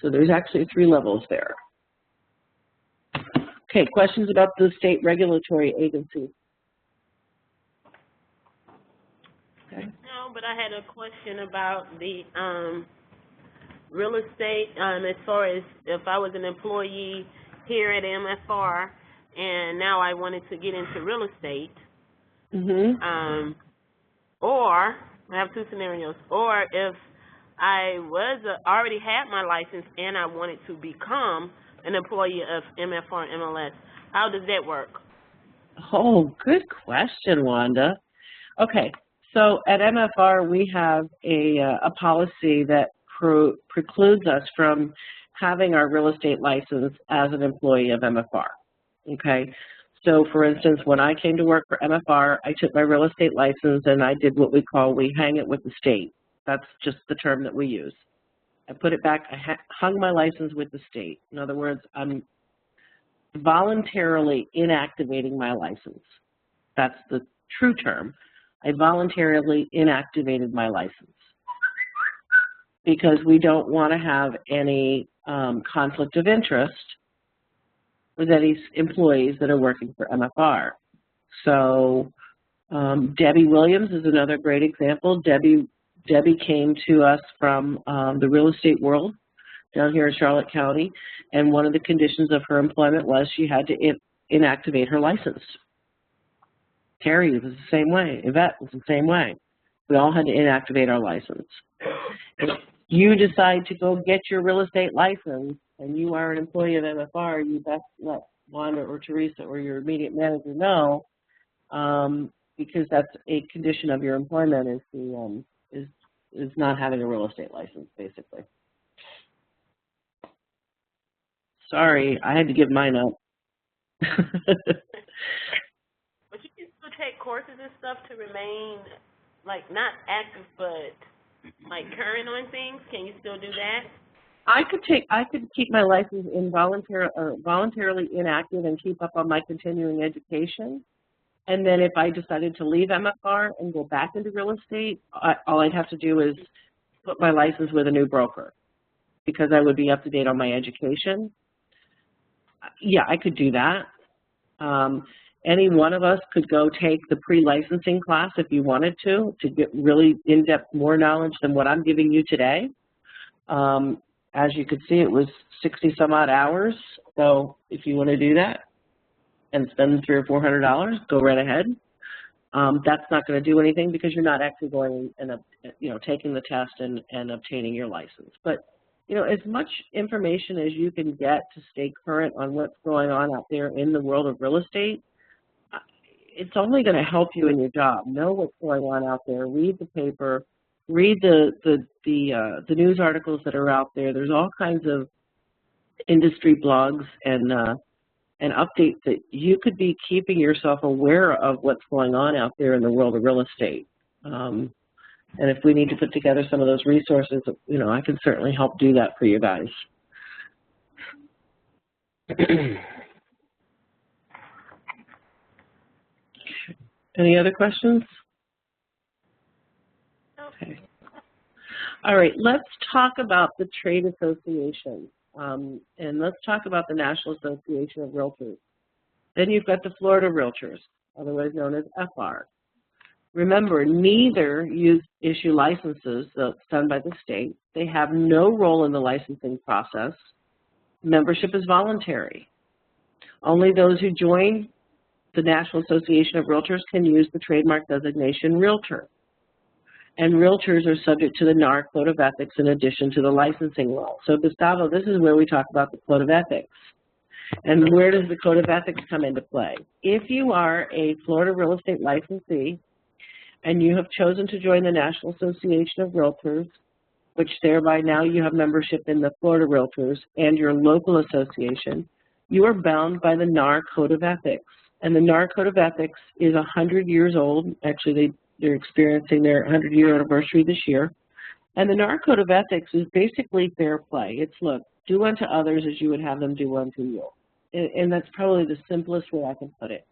So there's actually 3 levels there. Okay, questions about the state regulatory agencies? Okay. No, but I had a question about the real estate as far as if I was an employee here at MFR and now I wanted to get into real estate. Mm-hmm. Or I have two scenarios. Or if I already had my license and I wanted to become an employee of MFRMLS, how does that work? Oh, good question, Wanda. Okay, so at MFR we have a policy that precludes us from having our real estate license as an employee of MFR. Okay, so for instance, when I came to work for MFR, I took my real estate license and I did what we hang it with the state. That's just the term that we use. I put it back, I hung my license with the state. In other words, I'm voluntarily inactivating my license. That's the true term. I voluntarily inactivated my license because we don't want to have any conflict of interest with any employees that are working for MFR. So Debbie Williams is another great example. Debbie came to us from the real estate world down here in Charlotte County, and one of the conditions of her employment was she had to inactivate her license. Terry was the same way. Yvette was the same way. We all had to inactivate our license. If you decide to go get your real estate license and you are an employee of MFR, you best let Wanda or Teresa or your immediate manager know, because that's a condition of your employment is not having a real estate license, basically. Sorry, I had to give mine up. But you can still take courses and stuff to remain, like, not active, but, like, current on things. Can you still do that? I could keep my license voluntarily inactive and keep up on my continuing education. And then if I decided to leave MFR and go back into real estate, all I'd have to do is put my license with a new broker because I would be up to date on my education. Yeah, I could do that. Any one of us could go take the pre-licensing class if you wanted to get really in-depth, more knowledge than what I'm giving you today. As you could see, it was 60-some-odd hours. So if you want to do that and spend $300 or $400, go right ahead. That's not going to do anything because you're not actually going and taking the test and obtaining your license. But as much information as you can get to stay current on what's going on out there in the world of real estate, it's only going to help you in your job. Know what's going on out there. Read the paper. Read the news articles that are out there. There's all kinds of industry blogs and updates that you could be keeping yourself aware of what's going on out there in the world of real estate. And if we need to put together some of those resources, I can certainly help do that for you guys. Any other questions? Okay. All right, let's talk about the trade association. And let's talk about the National Association of Realtors. Then you've got the Florida Realtors, otherwise known as FR. Remember, neither issue licenses that's done by the state. They have no role in the licensing process. Membership is voluntary. Only those who join the National Association of Realtors can use the trademark designation Realtor. And Realtors are subject to the NAR Code of Ethics in addition to the licensing law. So, Gustavo, this is where we talk about the Code of Ethics. And where does the Code of Ethics come into play? If you are a Florida real estate licensee, and you have chosen to join the National Association of Realtors, which thereby now you have membership in the Florida Realtors and your local association, you are bound by the NAR Code of Ethics. And the NAR Code of Ethics is 100 years old. Actually, they're experiencing their 100-year anniversary this year. And the NAR Code of Ethics is basically fair play. It's, look, do unto others as you would have them do unto you. And that's probably the simplest way I can put it.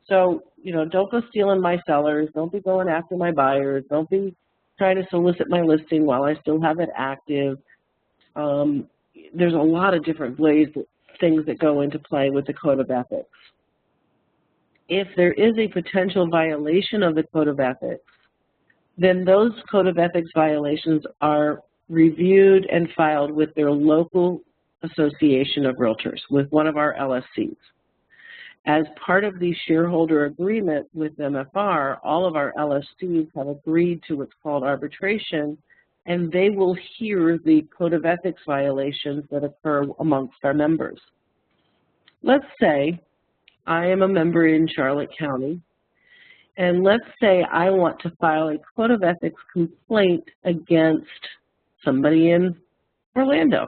So, don't go stealing my sellers. Don't be going after my buyers. Don't be trying to solicit my listing while I still have it active. There's a lot of different things that go into play with the Code of Ethics. If there is a potential violation of the Code of Ethics, then those Code of Ethics violations are reviewed and filed with their local association of realtors, with one of our LSCs. As part of the shareholder agreement with MFR, all of our LSCs have agreed to what's called arbitration, and they will hear the code of ethics violations that occur amongst our members. Let's say I am a member in Charlotte County, and let's say I want to file a code of ethics complaint against somebody in Orlando.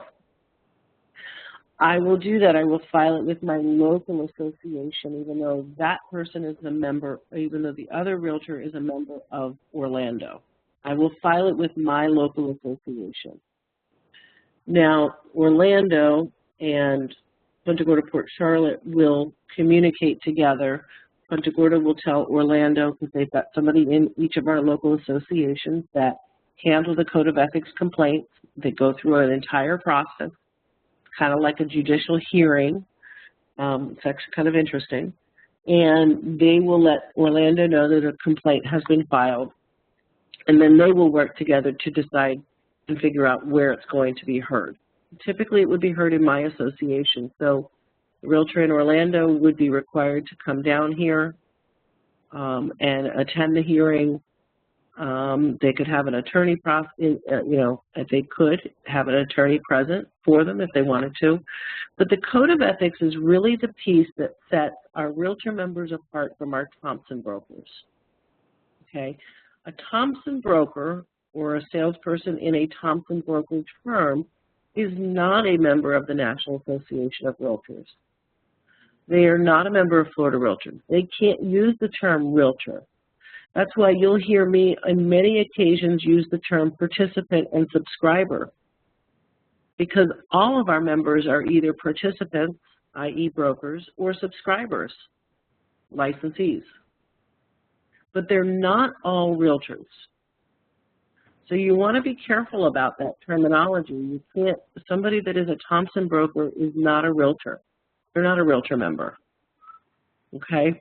I will do that. I will file it with my local association, even though that person is a member, even though the other realtor is a member of Orlando. I will file it with my local association. Now, Orlando and Punta Gorda Port Charlotte will communicate together. Punta Gorda will tell Orlando, because they've got somebody in each of our local associations that handle the code of ethics complaints. They go through an entire process, kind of like a judicial hearing. It's actually kind of interesting. And they will let Orlando know that a complaint has been filed. And then they will work together to decide and figure out where it's going to be heard. Typically, it would be heard in my association. So the realtor in Orlando would be required to come down here and attend the hearing. They could have an attorney, if they could have an attorney present for them if they wanted to. But the code of ethics is really the piece that sets our realtor members apart from our Thompson brokers. Okay, a Thompson broker or a salesperson in a Thompson brokerage firm is not a member of the National Association of Realtors. They are not a member of Florida Realtors. They can't use the term realtor. That's why you'll hear me on many occasions use the term participant and subscriber, because all of our members are either participants, i.e. brokers, or subscribers, licensees. But they're not all realtors. So you want to be careful about that terminology. You can't, somebody that is a Thompson broker is not a realtor. They're not a realtor member. Okay?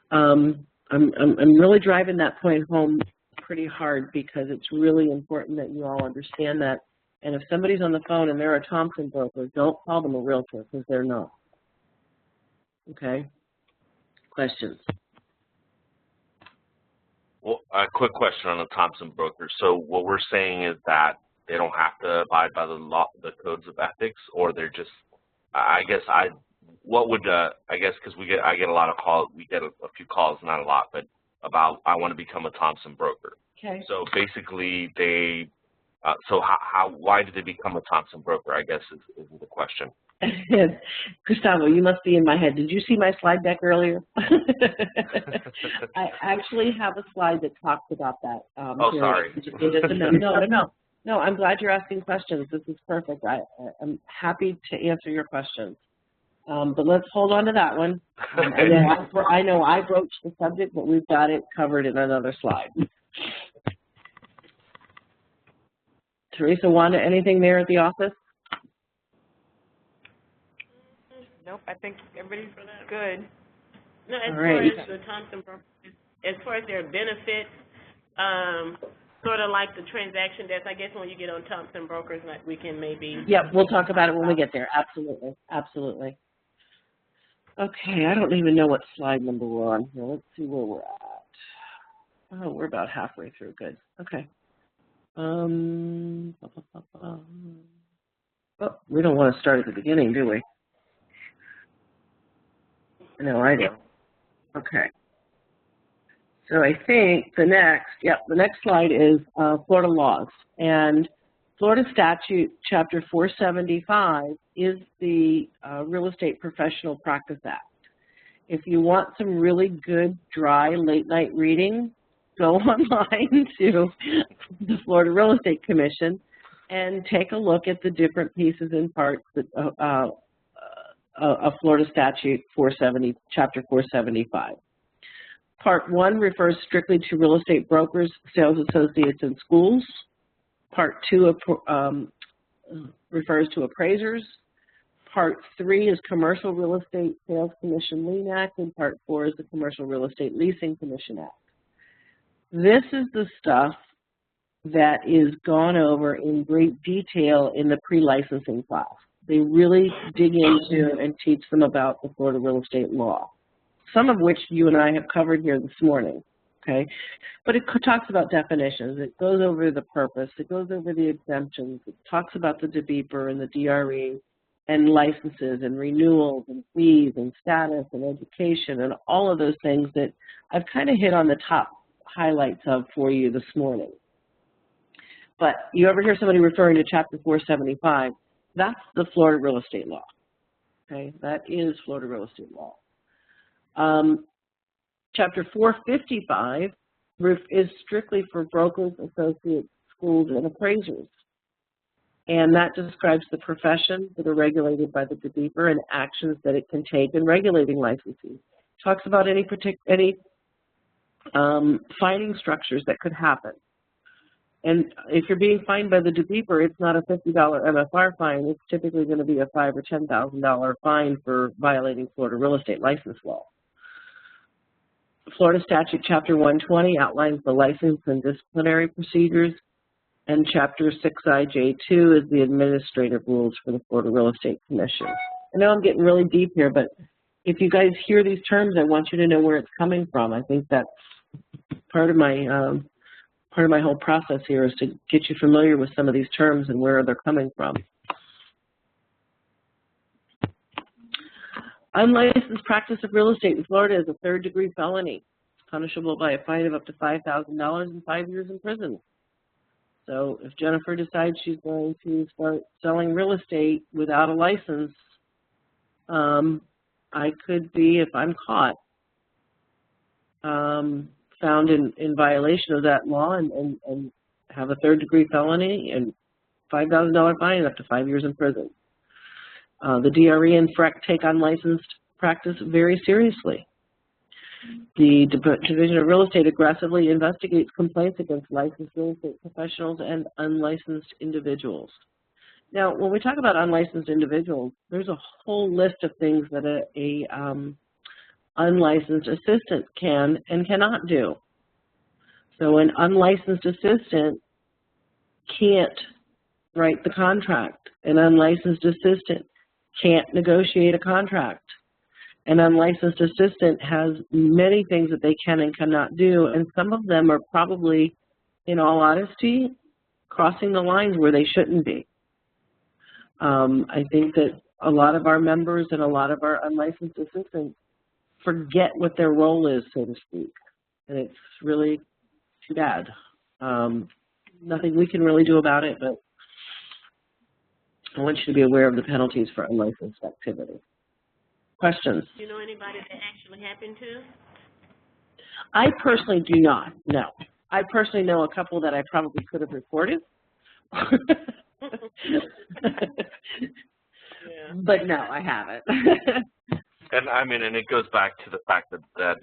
I'm really driving that point home pretty hard because it's really important that you all understand that. And if somebody's on the phone and they're a Thompson broker, don't call them a realtor because they're not. Okay? Questions? Well, a quick question on the Thompson broker. So what we're saying is that they don't have to abide by the law, the codes of ethics, or they're just, I guess because I get a lot of calls, we get a few calls, not a lot, but about I want to become a Thompson broker. Okay. So basically they, why did they become a Thompson broker, I guess is the question. Gustavo, you must be in my head. Did you see my slide deck earlier? I actually have a slide that talks about that. Sorry. In just a minute. No, I'm glad you're asking questions. This is perfect. I'm happy to answer your questions. But let's hold on to that one. I know I broached the subject, but we've got it covered in another slide. Teresa, Wanda, anything there at the office? Nope, I think everybody's good. No, as far as the Thompson brokers, as far as their benefits, sort of like the transaction desk, I guess when you get on Thompson brokers, like we can maybe. Yeah, we'll talk about it when we get there. Absolutely, absolutely. Okay, I don't even know what slide number we're on here. Let's see where we're at. Oh, we're about halfway through. Good. Okay. Oh, we don't want to start at the beginning, do we? No, I do. Okay. So I think the next slide is Florida laws. And Florida Statute Chapter 475 is the Real Estate Professional Practice Act. If you want some really good, dry, late-night reading, go online to the Florida Real Estate Commission and take a look at the different pieces and parts that, of Florida Statute 470, Chapter 475. Part 1 refers strictly to real estate brokers, sales associates, and schools. Part 2 refers to appraisers. Part 3 is Commercial Real Estate Sales Commission Lien Act, and Part 4 is the Commercial Real Estate Leasing Commission Act. This is the stuff that is gone over in great detail in the pre-licensing class. They really dig into and teach them about the Florida real estate law. some of which you and I have covered here this morning, okay? But it talks about definitions. It goes over the purpose. It goes over the exemptions. It talks about the DBEPR and the DRE and licenses and renewals and fees and status and education and all of those things that I've kind of hit on the top highlights of for you this morning. But you ever hear somebody referring to Chapter 475, that's the Florida real estate law, okay? That is Florida real estate law. Chapter 455 is strictly for brokers, associates, schools, and appraisers. And that describes the professions that are regulated by the DBEPR and actions that it can take in regulating licensees. Talks about any fining structures that could happen. And if you're being fined by the DBEPR, it's not a $50 MFR fine. It's typically going to be a $5,000 or $10,000 fine for violating Florida real estate license law. Florida Statute Chapter 120 outlines the license and disciplinary procedures, and Chapter 6IJ2 is the administrative rules for the Florida Real Estate Commission. I know I'm getting really deep here, but if you guys hear these terms, I want you to know where it's coming from. I think that's part of my whole process here is to get you familiar with some of these terms and where they're coming from. Unlicensed practice of real estate in Florida is a third-degree felony, punishable by a fine of up to $5,000 and 5 years in prison. So if Jennifer decides she's going to start selling real estate without a license, I could be, if I'm caught, found in violation of that law and have a third-degree felony and $5,000 fine and up to 5 years in prison. The DRE and FREC take unlicensed practice very seriously. The Division of Real Estate aggressively investigates complaints against licensed real estate professionals and unlicensed individuals. Now, when we talk about unlicensed individuals, there's a whole list of things that a unlicensed assistant can and cannot do. So an unlicensed assistant can't write the contract. An unlicensed assistant can't negotiate a contract. An unlicensed assistant has many things that they can and cannot do, and some of them are probably, in all honesty, crossing the lines where they shouldn't be. I think that a lot of our members and a lot of our unlicensed assistants forget what their role is, so to speak, and it's really too bad. Nothing we can really do about it, but I want you to be aware of the penalties for unlicensed activity. Questions? Do you know anybody that actually happened to? I personally do not, no. I personally know a couple that I probably could have reported. Yeah. But no, I haven't. And I mean, and it goes back to the fact that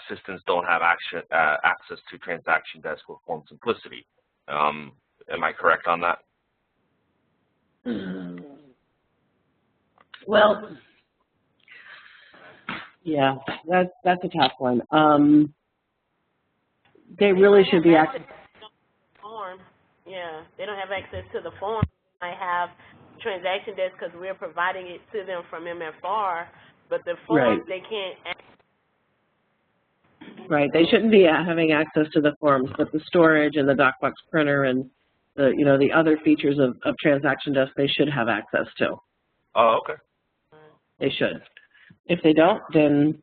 assistants don't have access to transaction desk or form simplicity. Am I correct on that? Well, yeah, that's a tough one. They really should be access. Form. Yeah, they don't have access to the form. I have transaction desk because we're providing it to them from MFR, but the forms they can't. Right, they shouldn't be having access to the forms, but the storage and the DocBox printer and the the other features of transaction desk they should have access to. Oh, okay. They should. If they don't, then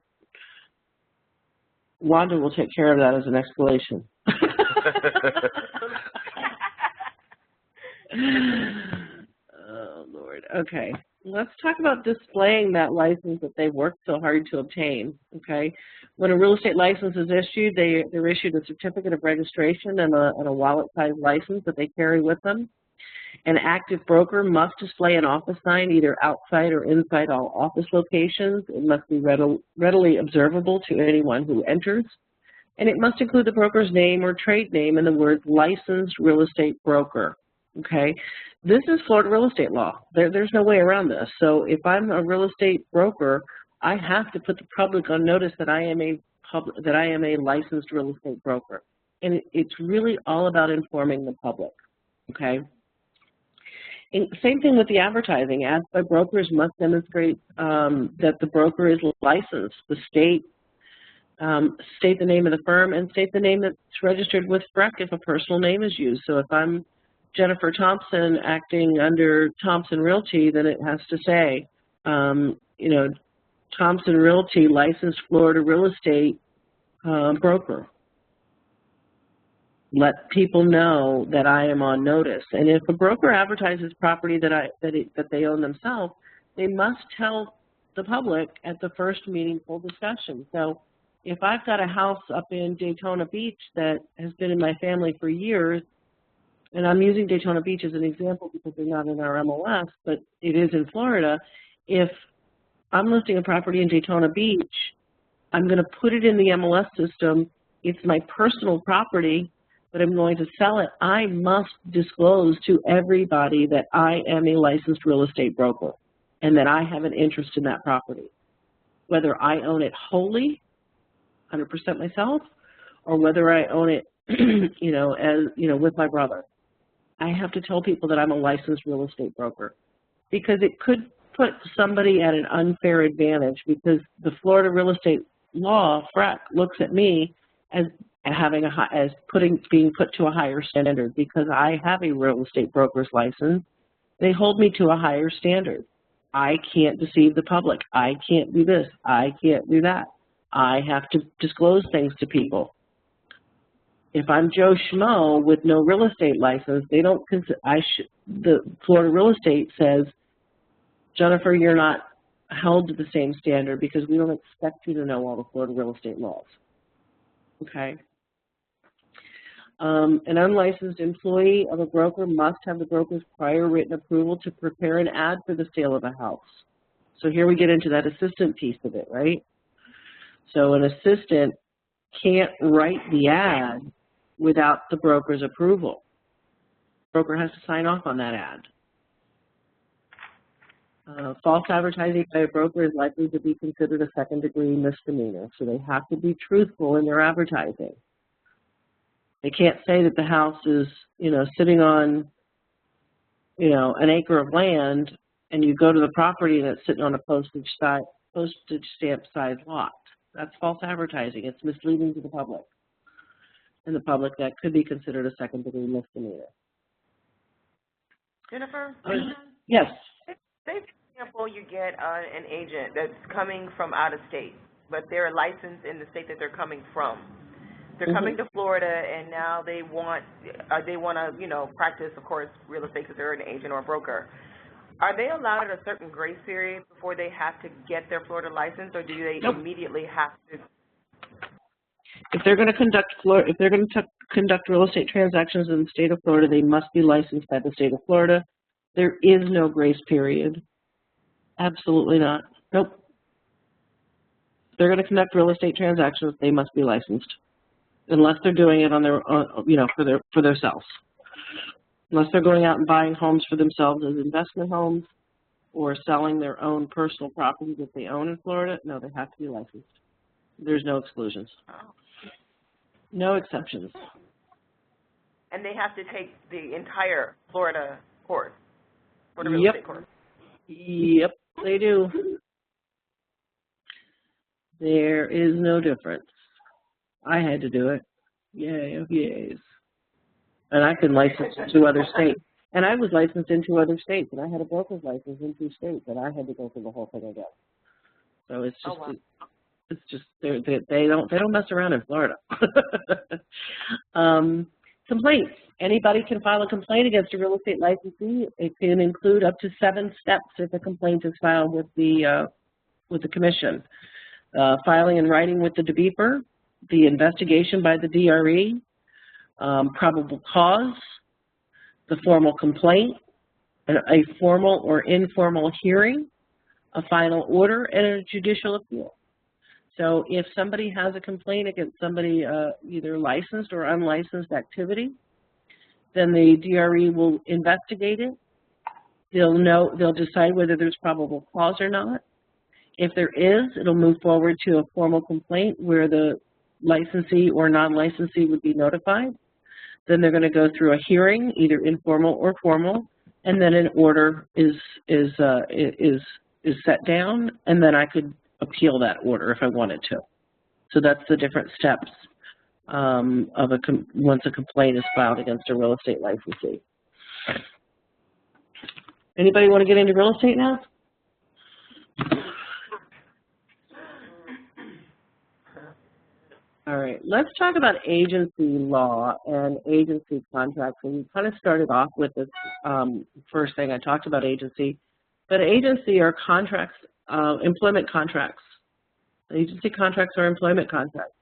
Wanda will take care of that as an escalation. Oh, Lord. Okay. Let's talk about displaying that license that they've worked so hard to obtain, okay? When a real estate license is issued, they're issued a certificate of registration and a wallet-sized license that they carry with them. An active broker must display an office sign either outside or inside all office locations. It must be readily observable to anyone who enters. And it must include the broker's name or trade name and the words licensed real estate broker. Okay, this is Florida real estate law. There's no way around this. So if I'm a real estate broker, I have to put the public on notice that I am a licensed real estate broker. And it's really all about informing the public. Okay. And same thing with the advertising. Ads by brokers must demonstrate that the broker is licensed. The state State the name of the firm and state the name that's registered with FREC if a personal name is used. So if I'm Jennifer Thompson acting under Thompson Realty, then it has to say, you know, Thompson Realty, licensed Florida real estate broker. Let people know that I am on notice. And if a broker advertises property that they own themselves, they must tell the public at the first meaningful discussion. So if I've got a house up in Daytona Beach that has been in my family for years, and I'm using Daytona Beach as an example because they're not in our MLS, but it is in Florida, if I'm listing a property in Daytona Beach, I'm going to put it in the MLS system. It's my personal property, but I'm going to sell it. I must disclose to everybody that I am a licensed real estate broker and that I have an interest in that property, whether I own it wholly, 100% myself, or whether I own it, you know, as you know, with my brother. I have to tell people that I'm a licensed real estate broker because it could put somebody at an unfair advantage because the Florida real estate law, FREC, looks at me as having being put to a higher standard because I have a real estate broker's license. They hold me to a higher standard. I can't deceive the public. I can't do this. I can't do that. I have to disclose things to people. If I'm Joe Schmo with no real estate license, they don't consider, the Florida real estate says, Jennifer, you're not held to the same standard because we don't expect you to know all the Florida real estate laws. Okay. An unlicensed employee of a broker must have the broker's prior written approval to prepare an ad for the sale of a house. So here we get into that assistant piece of it, right? So an assistant can't write the ad without the broker's approval. The broker has to sign off on that ad. False advertising by a broker is likely to be considered a second-degree misdemeanor, so they have to be truthful in their advertising. They can't say that the house is, you know, sitting on, you know, an acre of land, and you go to the property and it's sitting on a postage stamp size lot. That's false advertising. It's misleading to the public. And the public, that could be considered a second-degree misdemeanor. Jennifer? Yes. Say, for example, you get an agent that's coming from out of state, but they're licensed in the state that they're coming from. They're coming to Florida, and now they want to, you know, practice, of course, real estate because they're an agent or a broker. Are they allowed a certain grace period before they have to get their Florida license, or do they immediately have to? If they're going to conduct real estate transactions in the state of Florida, they must be licensed by the state of Florida. There is no grace period. Absolutely not. Nope. If they're going to conduct real estate transactions, they must be licensed, unless they're doing it on their, you know, for themselves. Unless they're going out and buying homes for themselves as investment homes, or selling their own personal property that they own in Florida, no, they have to be licensed. There's no exclusions. No exceptions. And they have to take the entire Florida course, Florida real estate course. Yep, they do. There is no difference. I had to do it. Yay, of yays. And I can license in 2 other states. And I was licensed in 2 other states, and I had a broker's license in 2 states, and I had to go through the whole thing again. So it's just, it's just they don't mess around in Florida. Complaints. Anybody can file a complaint against a real estate licensee. It can include up to 7 steps if a complaint is filed with the commission. Filing in writing with the DBEFR, the investigation by the DRE, probable cause, the formal complaint, a formal or informal hearing, a final order, and a judicial appeal. So if somebody has a complaint against somebody, either licensed or unlicensed activity, then the DRE will investigate it. They'll decide whether there's probable cause or not. If there is, it'll move forward to a formal complaint where the licensee or non-licensee would be notified. Then they're going to go through a hearing, either informal or formal, and then an order is set down, and then I could appeal that order if I wanted to. So that's the different steps once a complaint is filed against a real estate licensee. Anybody want to get into real estate now? All right, let's talk about agency law and agency contracts. And we kind of started off with this first thing. I talked about agency, but agency are contracts, employment contracts. Agency contracts are employment contracts.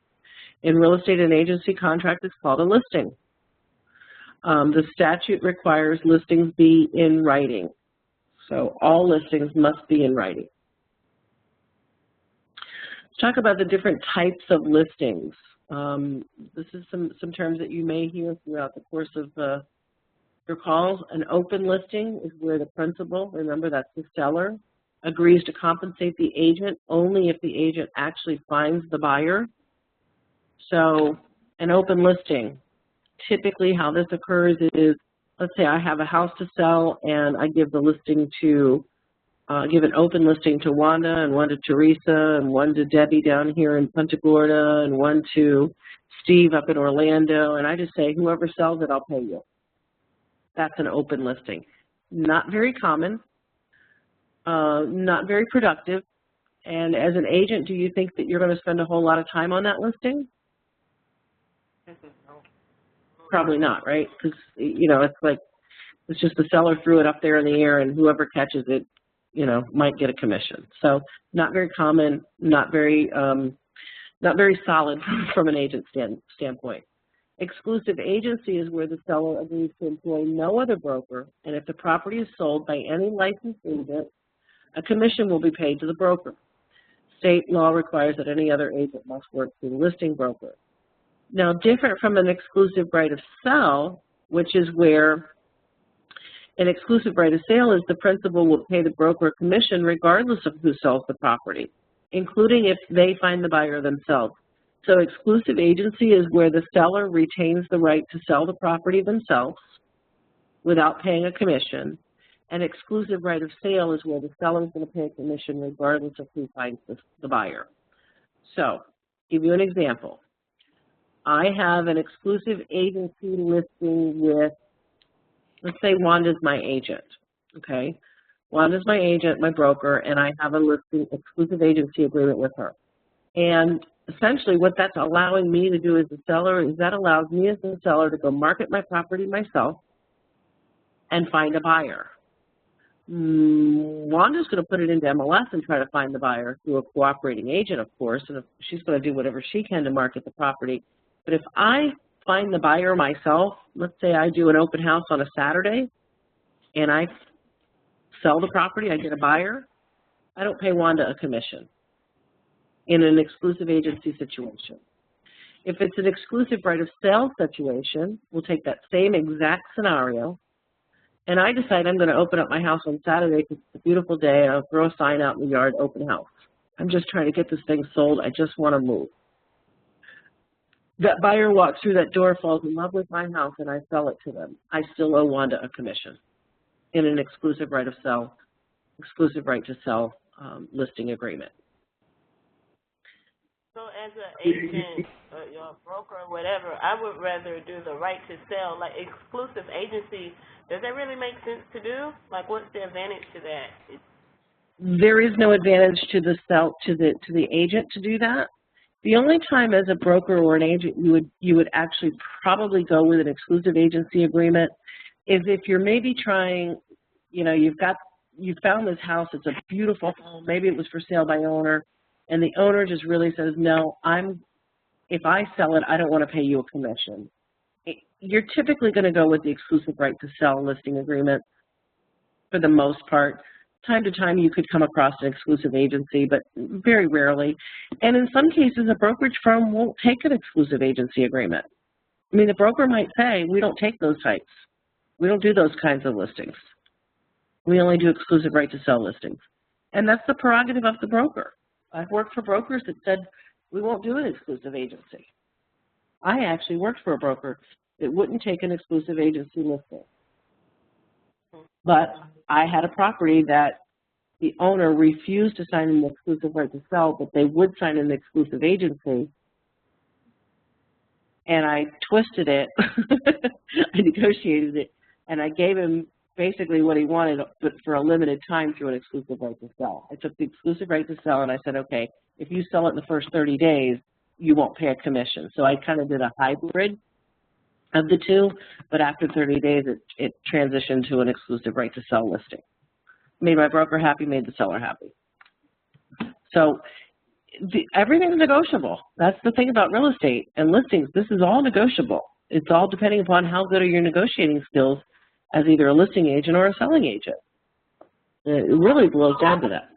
In real estate, an agency contract is called a listing. The statute requires listings be in writing. So all listings must be in writing. Let's talk about the different types of listings. This is some terms that you may hear throughout the course of your calls. An open listing is where the principal, remember that's the seller, agrees to compensate the agent only if the agent actually finds the buyer. So an open listing, typically how this occurs is, let's say I have a house to sell and I give the listing to, give an open listing to Wanda and one to Teresa and one to Debbie down here in Punta Gorda and one to Steve up in Orlando, and I just say, whoever sells it, I'll pay you. That's an open listing. Not very common, not very productive, and as an agent, do you think that you're going to spend a whole lot of time on that listing? Probably not, right? Because, you know, it's like, it's just the seller threw it up there in the air and whoever catches it, you know, might get a commission. So not very common, not very solid from an agent standpoint. Exclusive agency is where the seller agrees to employ no other broker, and if the property is sold by any licensed agent, a commission will be paid to the broker. State law requires that any other agent must work through the listing broker. Now, different from an exclusive right of sale, which is where an exclusive right of sale is the principal will pay the broker a commission regardless of who sells the property, including if they find the buyer themselves. So exclusive agency is where the seller retains the right to sell the property themselves without paying a commission. An exclusive right of sale is where the seller is going to pay a commission regardless of who finds the buyer. So, give you an example. I have an exclusive agency listing with, let's say Wanda's my agent, okay? Wanda's my agent, my broker, and I have a listing exclusive agency agreement with her. And essentially what that's allowing me to do as a seller is that allows me as a seller to go market my property myself and find a buyer. Wanda's going to put it into MLS and try to find the buyer through a cooperating agent, of course, and she's going to do whatever she can to market the property. But if I find the buyer myself, let's say I do an open house on a Saturday and I sell the property, I get a buyer, I don't pay Wanda a commission in an exclusive agency situation. If it's an exclusive right of sale situation, we'll take that same exact scenario and I decide I'm going to open up my house on Saturday because it's a beautiful day and I'll throw a sign out in the yard, open house. I'm just trying to get this thing sold. I just want to move. That buyer walks through that door, falls in love with my house, and I sell it to them. I still owe Wanda a commission in an exclusive right of sale, exclusive right to sell listing agreement. So as an agent, your broker or whatever, I would rather do the right to sell. Like exclusive agency, does that really make sense to do? Like what's the advantage to that? There is no advantage to the agent to do that. The only time as a broker or an agent you would actually probably go with an exclusive agency agreement is if you're maybe trying, you know, you found this house, it's a beautiful home, maybe it was for sale by owner, and the owner just really says, no, if I sell it, I don't want to pay you a commission. You're typically going to go with the exclusive right to sell listing agreement for the most part. Time to time you could come across an exclusive agency, but very rarely. And in some cases, a brokerage firm won't take an exclusive agency agreement. I mean, the broker might say, we don't take those types. We don't do those kinds of listings. We only do exclusive right to sell listings. And that's the prerogative of the broker. I've worked for brokers that said, we won't do an exclusive agency. I actually worked for a broker that wouldn't take an exclusive agency listing. But I had a property that the owner refused to sign an exclusive right to sell, but they would sign an exclusive agency, and I twisted it. I negotiated it, and I gave him basically what he wanted, but for a limited time through an exclusive right to sell. I took the exclusive right to sell, and I said, okay, if you sell it in the first 30 days, you won't pay a commission. So I kind of did a hybrid of the two, but after 30 days, it transitioned to an exclusive right to sell listing. Made my broker happy, made the seller happy. So everything's negotiable. That's the thing about real estate and listings. This is all negotiable. It's all depending upon how good are your negotiating skills as either a listing agent or a selling agent. It really boils down to that.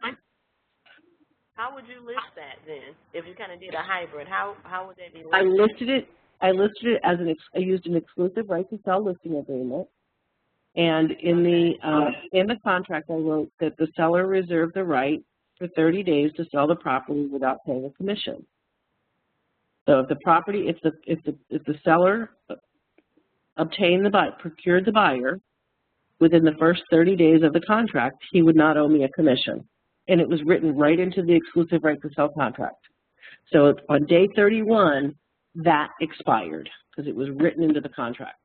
How would you list that then? If you kind of did a hybrid, how would that be listed? I listed it as I used an exclusive right to sell listing agreement, and in the contract I wrote that the seller reserved the right for 30 days to sell the property without paying a commission. So if the seller procured the buyer within the first 30 days of the contract, he would not owe me a commission. And it was written right into the exclusive right to sell contract. So on day 31, that expired because it was written into the contract.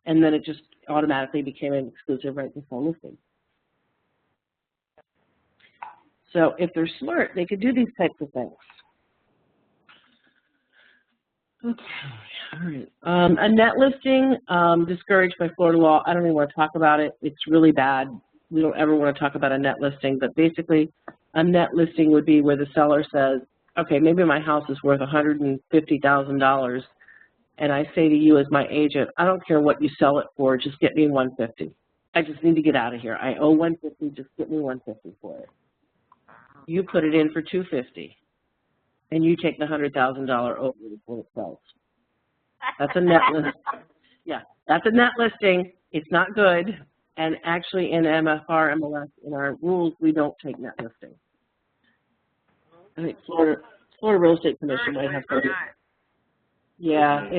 And then it just automatically became an exclusive right to sell listing. So if they're smart, they could do these types of things. Okay, all right. A net listing, discouraged by Florida law. I don't even want to talk about it. It's really bad. We don't ever want to talk about a net listing, but basically a net listing would be where the seller says, okay, maybe my house is worth $150,000, and I say to you as my agent, I don't care what you sell it for, just get me $150. I just need to get out of here. I owe $150, just get me $150 for it. You put it in for $250, and you take the $100,000 over before it sells. That's a net listing. Yeah, that's a net listing. It's not good. And actually in MFRMLS, in our rules, we don't take net listings. I think Florida Real Estate Commission might have to. Yeah.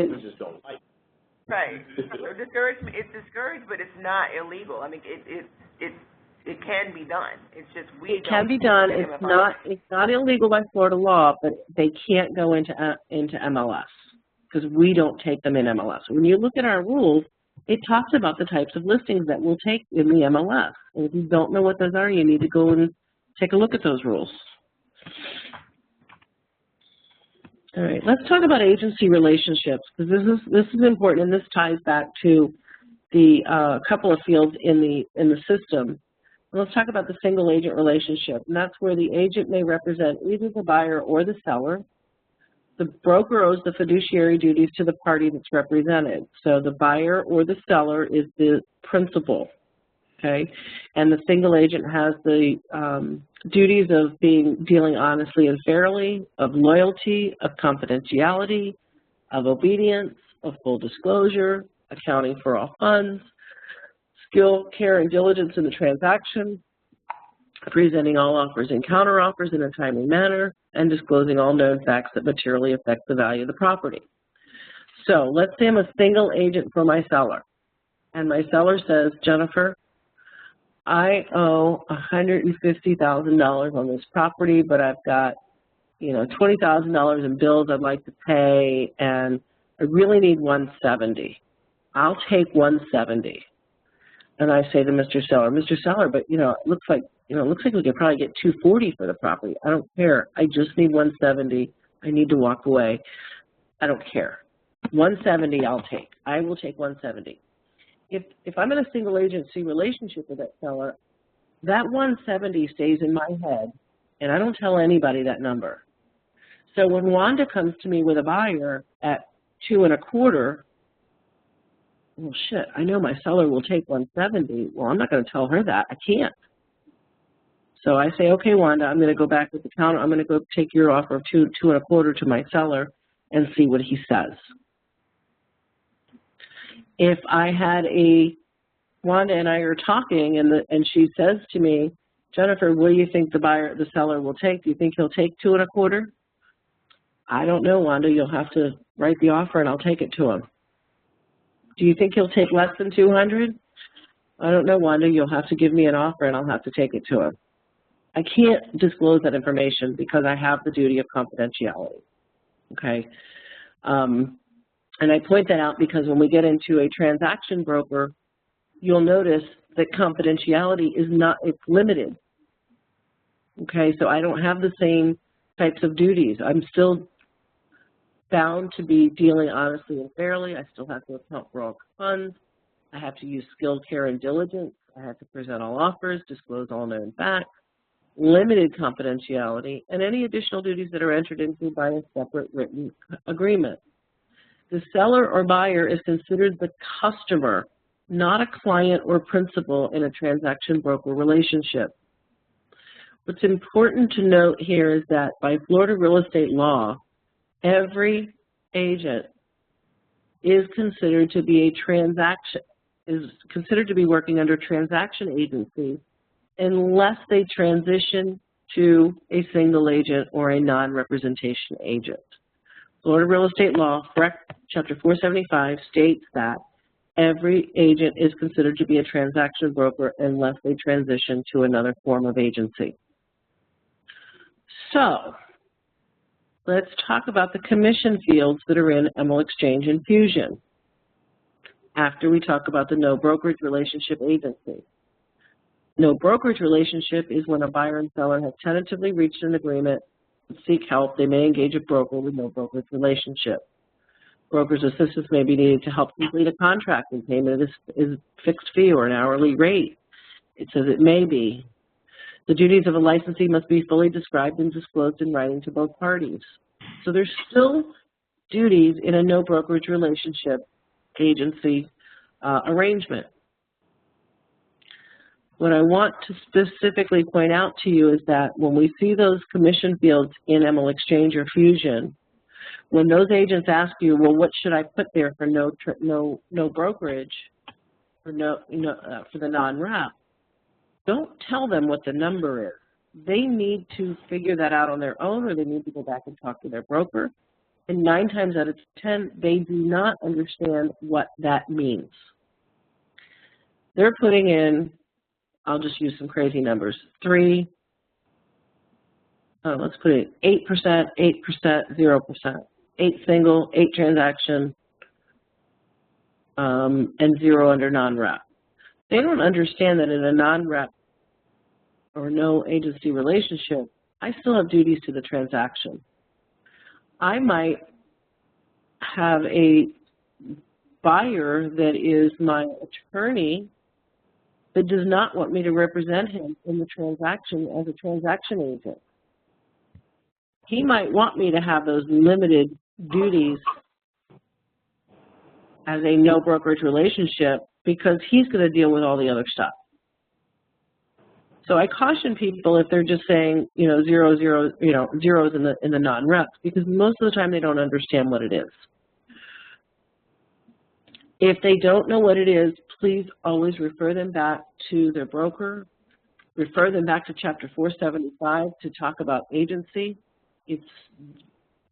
Right. So discouragement, it's discouraged, but it's not illegal. I mean, it can be done. It's just it can be done. It's not illegal by Florida law, but they can't go into MLS because we don't take them in MLS. When you look at our rules, it talks about the types of listings that we'll take in the MLS. And if you don't know what those are, you need to go and take a look at those rules. All right, let's talk about agency relationships, because this is important, and this ties back to the couple of fields in the system. Let's talk about the single agent relationship, and that's where the agent may represent either the buyer or the seller. The broker owes the fiduciary duties to the party that's represented. So the buyer or the seller is the principal, okay? And the single agent has the duties of dealing honestly and fairly, of loyalty, of confidentiality, of obedience, of full disclosure, accounting for all funds, skill, care, and diligence in the transaction, presenting all offers and counteroffers in a timely manner, and disclosing all known facts that materially affect the value of the property. So let's say I'm a single agent for my seller, and my seller says, Jennifer, I owe $150,000 on this property, but I've got, $20,000 in bills I'd like to pay, and I really need $170. I'll take $170. And I say to Mr. Seller, but it looks like we could probably get $240 for the property. I don't care. I just need $170. I need to walk away. I don't care. $170 I'll take. I will take $170. If I'm in a single agency relationship with that seller, that $170 stays in my head, and I don't tell anybody that number. So when Wanda comes to me with a buyer at $225, well, shit, I know my seller will take $170. Well, I'm not going to tell her that. I can't. So I say, okay, Wanda, I'm going to go back with the counter. I'm going to go take your offer of $225 to my seller and see what he says. If I had Wanda and I are talking and she says to me, Jennifer, what do you think the seller will take? Do you think he'll take $225? I don't know, Wanda. You'll have to write the offer and I'll take it to him. Do you think he'll take less than $200? I don't know, Wanda. You'll have to give me an offer and I'll have to take it to him. I can't disclose that information because I have the duty of confidentiality, okay? And I point that out because when we get into a transaction broker, you'll notice that confidentiality is not, it's limited. Okay, so I don't have the same types of duties. I'm still bound to be dealing honestly and fairly. I still have to account for all funds. I have to use skilled care and diligence. I have to present all offers, disclose all known facts, limited confidentiality, and any additional duties that are entered into by a separate written agreement. The seller or buyer is considered the customer, not a client or principal in a transaction broker relationship. What's important to note here is that by Florida real estate law, every agent is considered to be working under transaction agency unless they transition to a single agent or a non-representation agent. Florida real estate law, Chapter 475, states that every agent is considered to be a transaction broker unless they transition to another form of agency. So, let's talk about the commission fields that are in ML Exchange and Fusion after we talk about the no brokerage relationship agency. No brokerage relationship is when a buyer and seller have tentatively reached an agreement to seek help. They may engage a broker with no brokerage relationship. Broker's assistance may be needed to help complete a contract, and payment is fixed fee or an hourly rate. It says it may be. The duties of a licensee must be fully described and disclosed in writing to both parties. So there's still duties in a no brokerage relationship agency arrangement. What I want to specifically point out to you is that when we see those commission fields in ML Exchange or Fusion, when those agents ask you, well, what should I put there for no brokerage or for the non-rep, don't tell them what the number is. They need to figure that out on their own, or they need to go back and talk to their broker. And 9 times out of 10, they do not understand what that means. They're putting in, I'll just use some crazy numbers, let's put it 8%, 8%, 0%. 8 single, 8 transaction, and 0 under non-rep. They don't understand that in a non-rep or no agency relationship, I still have duties to the transaction. I might have a buyer that is my attorney that does not want me to represent him in the transaction as a transaction agent. He might want me to have those limited duties as a no brokerage relationship because he's going to deal with all the other stuff. So I caution people if they're just saying, zeros in the non-reps, because most of the time they don't understand what it is. If they don't know what it is, please always refer them back to their broker, refer them back to Chapter 475 to talk about agency. It's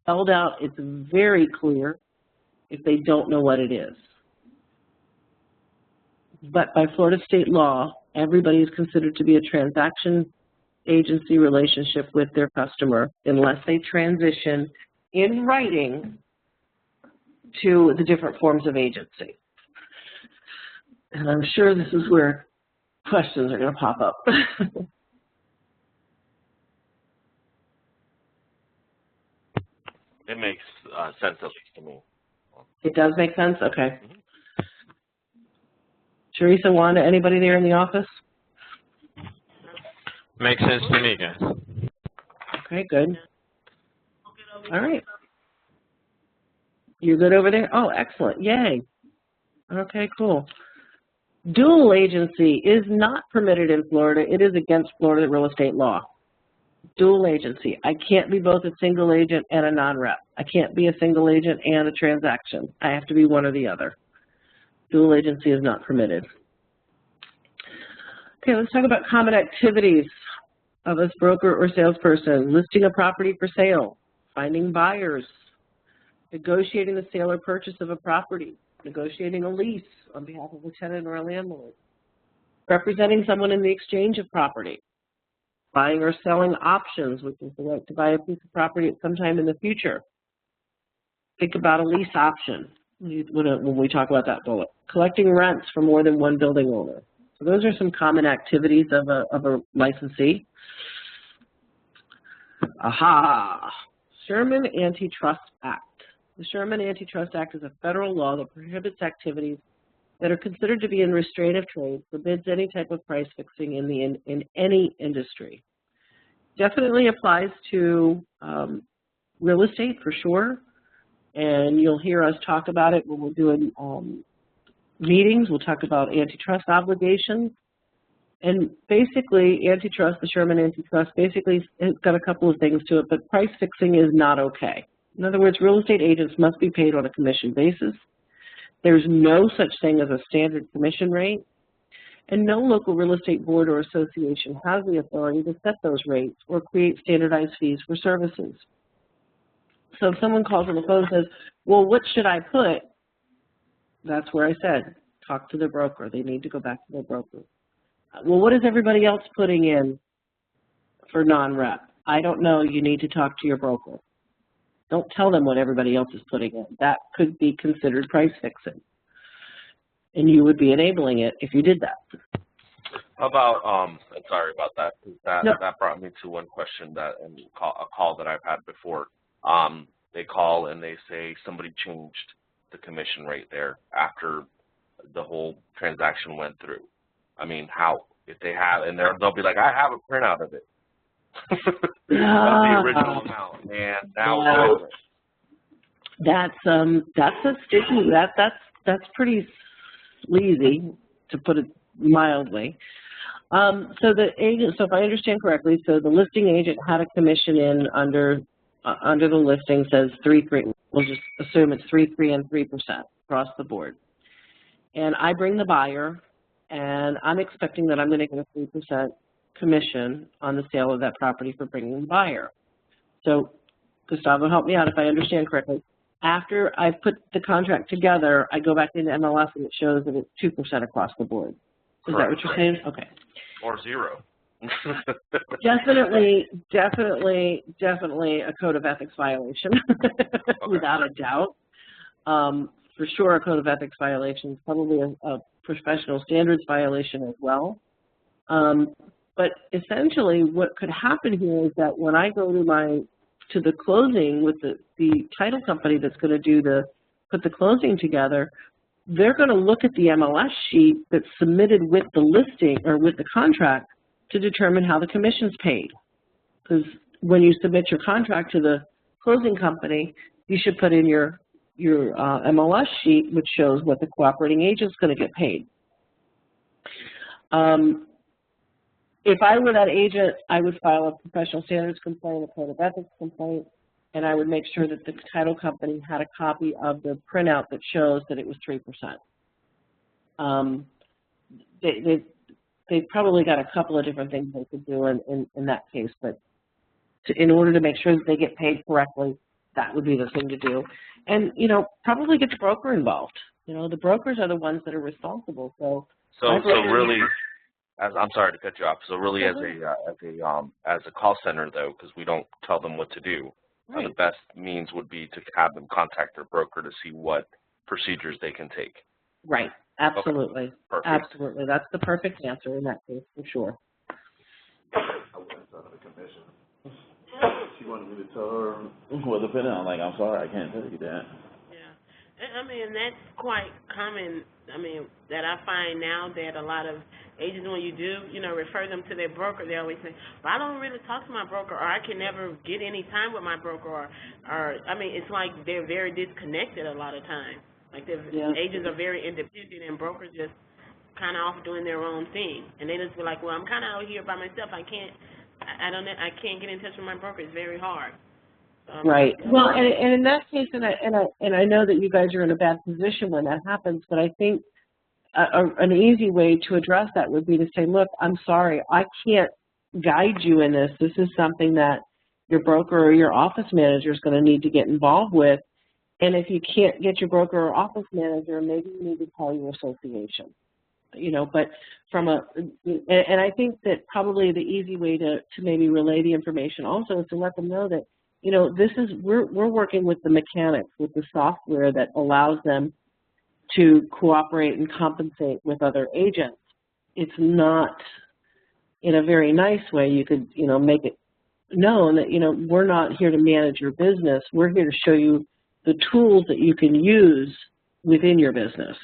spelled out, it's very clear if they don't know what it is. But by Florida state law, everybody is considered to be a transaction agency relationship with their customer unless they transition in writing to the different forms of agency. And I'm sure this is where questions are going to pop up. It makes sense, at least to me. It does make sense? Okay. Mm-hmm. Teresa, Wanda, anybody there in the office? Makes sense to me, guys. Okay, good. All right. You good over there? Oh, excellent. Yay. Okay, cool. Dual agency is not permitted in Florida. It is against Florida real estate law. Dual agency. I can't be both a single agent and a non-rep. I can't be a single agent and a transaction. I have to be one or the other. Dual agency is not permitted. Okay, let's talk about common activities of a broker or salesperson. Listing a property for sale, finding buyers, negotiating the sale or purchase of a property, negotiating a lease on behalf of a tenant or a landlord, representing someone in the exchange of property, buying or selling options, which is the right to buy a piece of property at some time in the future. Think about a lease option. when we talk about that bullet. Collecting rents for more than one building owner. So those are some common activities of a licensee. Aha! Sherman Antitrust Act. The Sherman Antitrust Act is a federal law that prohibits activities that are considered to be in restraint of trade, forbids any type of price fixing in any industry. Definitely applies to real estate for sure, and you'll hear us talk about it when we're doing meetings. We'll talk about antitrust obligations. And basically, antitrust, the Sherman Antitrust, basically has got a couple of things to it, but price fixing is not okay. In other words, real estate agents must be paid on a commission basis. There's no such thing as a standard commission rate, and no local real estate board or association has the authority to set those rates or create standardized fees for services. So if someone calls on the phone and says, well, what should I put? That's where I said, talk to the broker. They need to go back to their broker. Well, what is everybody else putting in for non-rep? I don't know. You need to talk to your broker. Don't tell them what everybody else is putting in. That could be considered price fixing. And you would be enabling it if you did that. How about, sorry about that. No. That brought me to one question that, and a call that I've had before. They call and they say somebody changed the commission rate there after the whole transaction went through. I mean, how? If they have, and they'll be like, I have a printout of it. The original amount, and now that's a sticky. That's pretty sleazy, to put it mildly. So the agent. So if I understand correctly, so the listing agent had a commission in under the listing says 3.3. We'll just assume it's 3.3 and 3% across the board. And I bring the buyer, and I'm expecting that I'm going to get a 3% commission on the sale of that property for bringing the buyer. So, Gustavo, help me out if I understand correctly. After I've put the contract together, I go back into MLS and it shows that it's 2% across the board. Is that what you're saying? Okay. Or zero. Definitely a code of ethics violation, without a doubt. For sure, a code of ethics violation, probably a professional standards violation as well. But essentially, what could happen here is that when I go to the closing with the title company that's going to put the closing together, they're going to look at the MLS sheet that's submitted with the listing or with the contract to determine how the commission's paid. Because when you submit your contract to the closing company, you should put in your MLS sheet, which shows what the cooperating agent's going to get paid. If I were that agent, I would file a professional standards complaint, a code of ethics complaint, and I would make sure that the title company had a copy of the printout that shows that it was 3%. They've probably got a couple of different things they could do in that case, but in order to make sure that they get paid correctly, that would be the thing to do. And, probably get the broker involved. The brokers are the ones that are responsible. So really, I'm sorry to cut you off. So really, as a call center though, because we don't tell them what to do, right. The best means would be to have them contact their broker to see what procedures they can take. Right. Absolutely. Okay. Perfect. Absolutely. That's the perfect answer in that case, for sure. I wouldn't tell her the commission. She wanted me to tell her, well, depending on, I'm sorry, I can't tell you that. Yeah. I mean, that's quite common, that I find now that a lot of agents, when you do, refer them to their broker, they always say, well, I don't really talk to my broker, or I can never get any time with my broker, or it's like they're very disconnected a lot of times. Like agents are very independent, and brokers just kind of off doing their own thing, and they just be like, well, I'm kind of out here by myself. I can't get in touch with my broker. It's very hard. Right. Well, and in that case, and I know that you guys are in a bad position when that happens, but I think an easy way to address that would be to say, look, I'm sorry, I can't guide you in this. This is something that your broker or your office manager is going to need to get involved with. And if you can't get your broker or office manager, maybe you need to call your association. But and I think that probably the easy way to maybe relay the information also is to let them know that you know, we're working with the mechanics, with the software that allows them to cooperate and compensate with other agents. It's not in a very nice way. You could, you know, make it known that, you know, we're not here to manage your business. We're here to show you the tools that you can use within your business.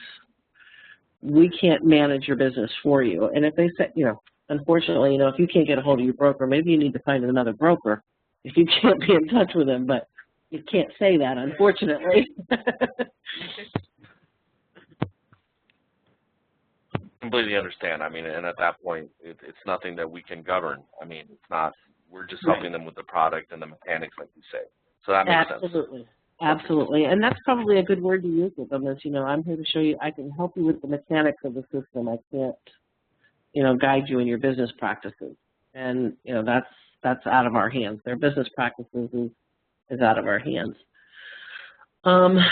We can't manage your business for you. And if they say, you know, unfortunately, you know, if you can't get a hold of your broker, maybe you need to find another broker if you can't be in touch with them, but you can't say that, unfortunately. Completely understand. I mean, and at that point, it's nothing that we can govern. I mean, it's not, we're just helping them with the product and the mechanics, like you say. So that makes sense. Absolutely. Absolutely. And that's probably a good word to use with them is, you know, I'm here to show you, I can help you with the mechanics of the system. I can't, you know, guide you in your business practices. And, you know, that's out of our hands. Their business practices is out of our hands.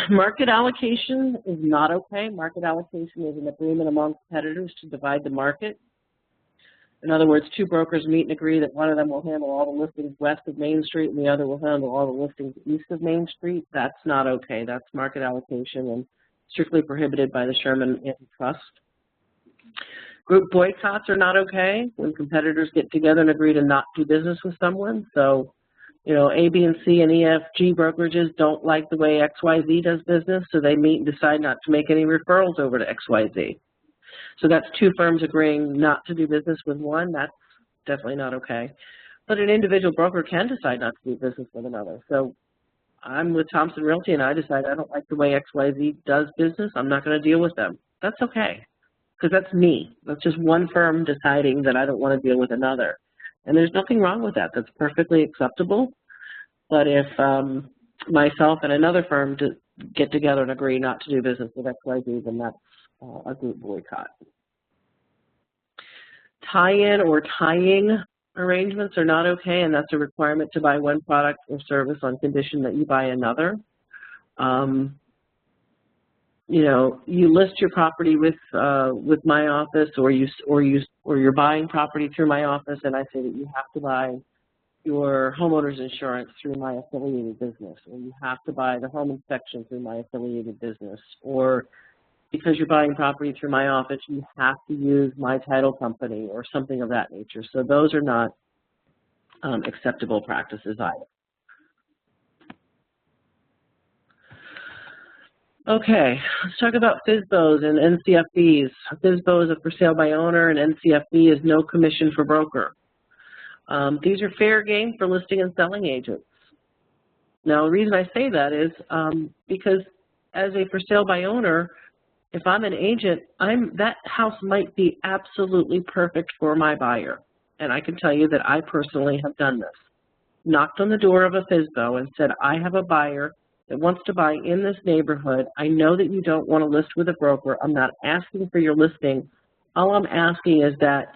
Market allocation is not okay. Market allocation is an agreement among competitors to divide the market. In other words, two brokers meet and agree that one of them will handle all the listings west of Main Street and the other will handle all the listings east of Main Street. That's not okay. That's market allocation and strictly prohibited by the Sherman Antitrust. Group boycotts are not okay when competitors get together and agree to not do business with someone. So, you know, A, B, and C and EFG brokerages don't like the way XYZ does business, so they meet and decide not to make any referrals over to XYZ. So that's two firms agreeing not to do business with one. That's definitely not okay. But an individual broker can decide not to do business with another. So I'm with Thompson Realty and I decide I don't like the way XYZ does business. I'm not going to deal with them. That's okay, because that's me. That's just one firm deciding that I don't want to deal with another. And there's nothing wrong with that. That's perfectly acceptable. But if myself and another firm get together and agree not to do business with XYZ, then that's a group boycott. Tie-in or tying arrangements are not okay, and that's a requirement to buy one product or service on condition that you buy another. You know, you list your property with my office, or you're buying property through my office, and I say that you have to buy your homeowner's insurance through my affiliated business, or you have to buy the home inspection through my affiliated business, or because you're buying property through my office, you have to use my title company or something of that nature. So those are not acceptable practices either. Okay, let's talk about FSBOs and NCFBs. FSBO is a for sale by owner, and NCFB is no commission for broker. These are fair game for listing and selling agents. Now, the reason I say that is because as a for sale by owner, if I'm an agent, that house might be absolutely perfect for my buyer. And I can tell you that I personally have done this. Knocked on the door of a FSBO and said, I have a buyer that wants to buy in this neighborhood. I know that you don't want to list with a broker. I'm not asking for your listing. All I'm asking is that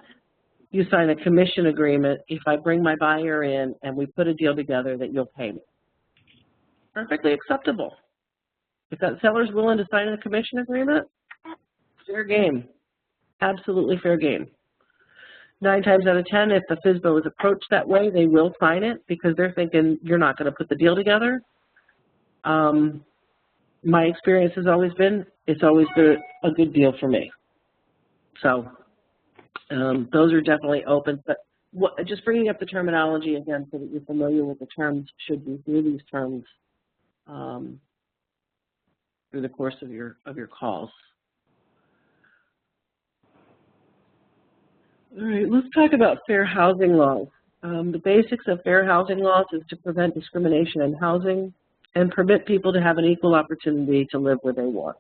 you sign a commission agreement if I bring my buyer in and we put a deal together that you'll pay me. Perfectly acceptable. If that seller's willing to sign a commission agreement, fair game. Absolutely fair game. 9 times out of 10, if the FSBO is approached that way, they will sign it because they're thinking you're not going to put the deal together. My experience has always been, it's always been a good deal for me. So those are definitely open. But just bringing up the terminology again so that you're familiar with the terms, should you hear these terms through the course of your calls. All right, let's talk about fair housing laws. The basics of fair housing laws is to prevent discrimination in housing and permit people to have an equal opportunity to live where they want.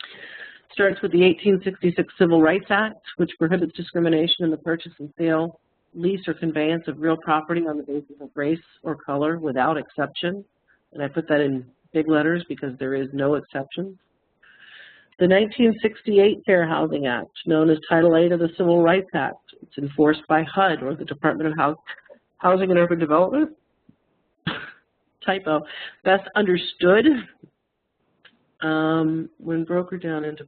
It starts with the 1866 Civil Rights Act, which prohibits discrimination in the purchase and sale, lease, or conveyance of real property on the basis of race or color without exception. And I put that in big letters because there is no exception. The 1968 Fair Housing Act, known as Title VIII of the Civil Rights Act, it's enforced by HUD, or the Department of Housing and Urban Development. Typo. Best understood when brokered down into,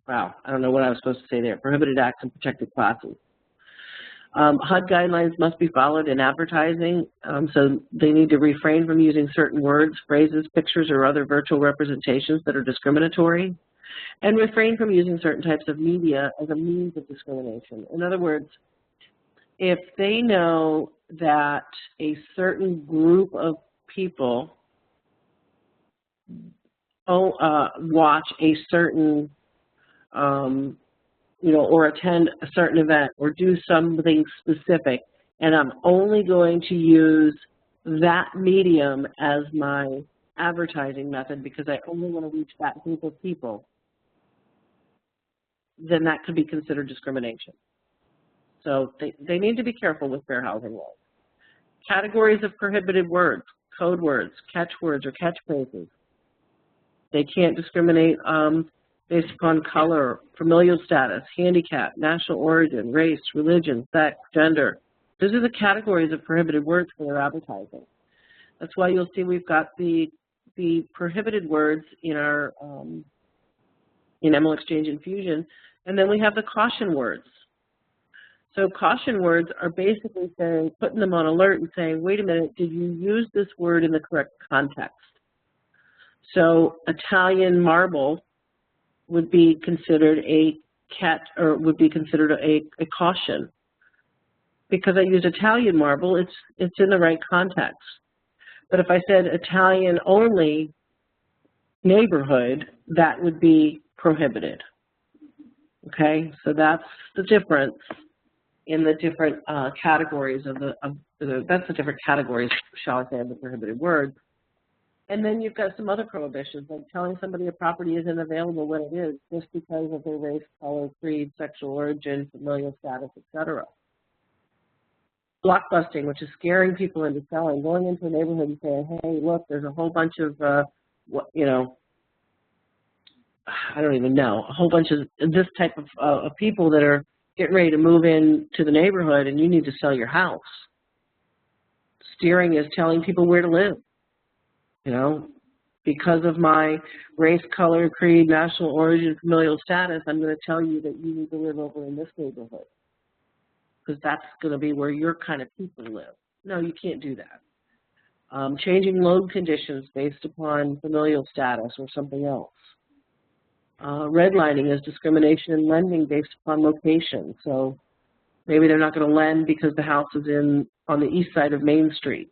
wow, I don't know what I was supposed to say there, prohibited acts and protected classes. HUD guidelines must be followed in advertising, so they need to refrain from using certain words, phrases, pictures, or other virtual representations that are discriminatory, and refrain from using certain types of media as a means of discrimination. In other words, if they know that a certain group of people watch a certain or attend a certain event or do something specific, and I'm only going to use that medium as my advertising method because I only want to reach that group of people, then that could be considered discrimination. So they need to be careful with fair housing laws. Categories of prohibited words, code words, catchwords, or catchphrases. They can't discriminate based upon color, familial status, handicap, national origin, race, religion, sex, gender. Those are the categories of prohibited words for their advertising. That's why you'll see we've got the prohibited words in our in ML Exchange and Fusion, and then we have the caution words. So caution words are basically saying, putting them on alert and saying, wait a minute, did you use this word in the correct context? So Italian marble would be considered a caution. Because I used Italian marble, it's in the right context. But if I said Italian only neighborhood, that would be prohibited. Okay, so that's the difference in the different categories of that's the different categories, shall I say, of the prohibited words. And then you've got some other prohibitions, like telling somebody a property isn't available when it is, just because of their race, color, creed, sexual origin, familial status, etc. Blockbusting, which is scaring people into selling, going into a neighborhood and saying, hey, look, there's a whole bunch of, I don't even know, a whole bunch of this type of people that are getting ready to move in to the neighborhood and you need to sell your house. Steering is telling people where to live. Because of my race, color, creed, national origin, familial status, I'm going to tell you that you need to live over in this neighborhood because that's going to be where your kind of people live. No, you can't do that. Changing loan conditions based upon familial status or something else. Redlining is discrimination in lending based upon location. So maybe they're not going to lend because the house is on the east side of Main Street.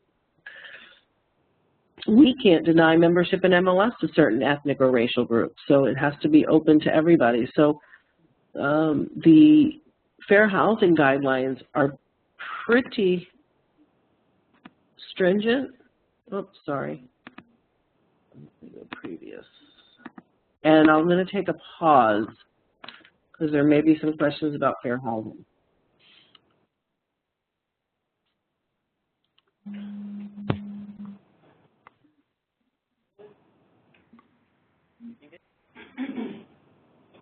We can't deny membership in MLS to certain ethnic or racial groups, so it has to be open to everybody. So the fair housing guidelines are pretty stringent. Oops, sorry. Let me go previous. And I'm going to take a pause because there may be some questions about fair housing.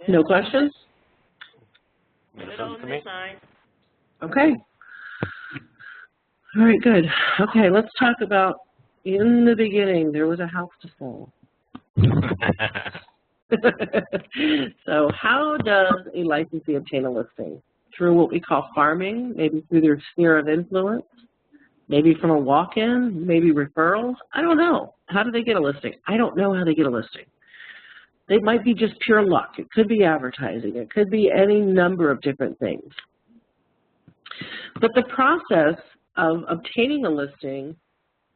No questions? Okay. All right, good. Okay, let's talk about, in the beginning, there was a house to sell. So how does a licensee obtain a listing? Through what we call farming, maybe through their sphere of influence, maybe from a walk-in, maybe referrals. I don't know. How do they get a listing? I don't know how they get a listing. It might be just pure luck. It could be advertising. It could be any number of different things. But the process of obtaining a listing,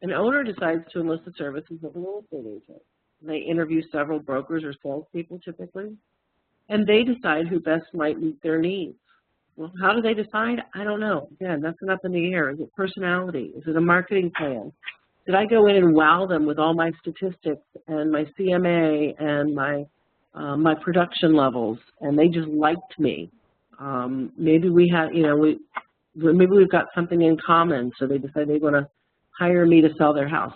an owner decides to enlist the services of a real estate agent. They interview several brokers or salespeople typically, and they decide who best might meet their needs. Well, how do they decide? I don't know. Again, that's up in the air. Is it personality? Is it a marketing plan? Did I go in and wow them with all my statistics and my CMA and my production levels, and they just liked me? Maybe we have, maybe we've got something in common, so they decide they want to hire me to sell their house.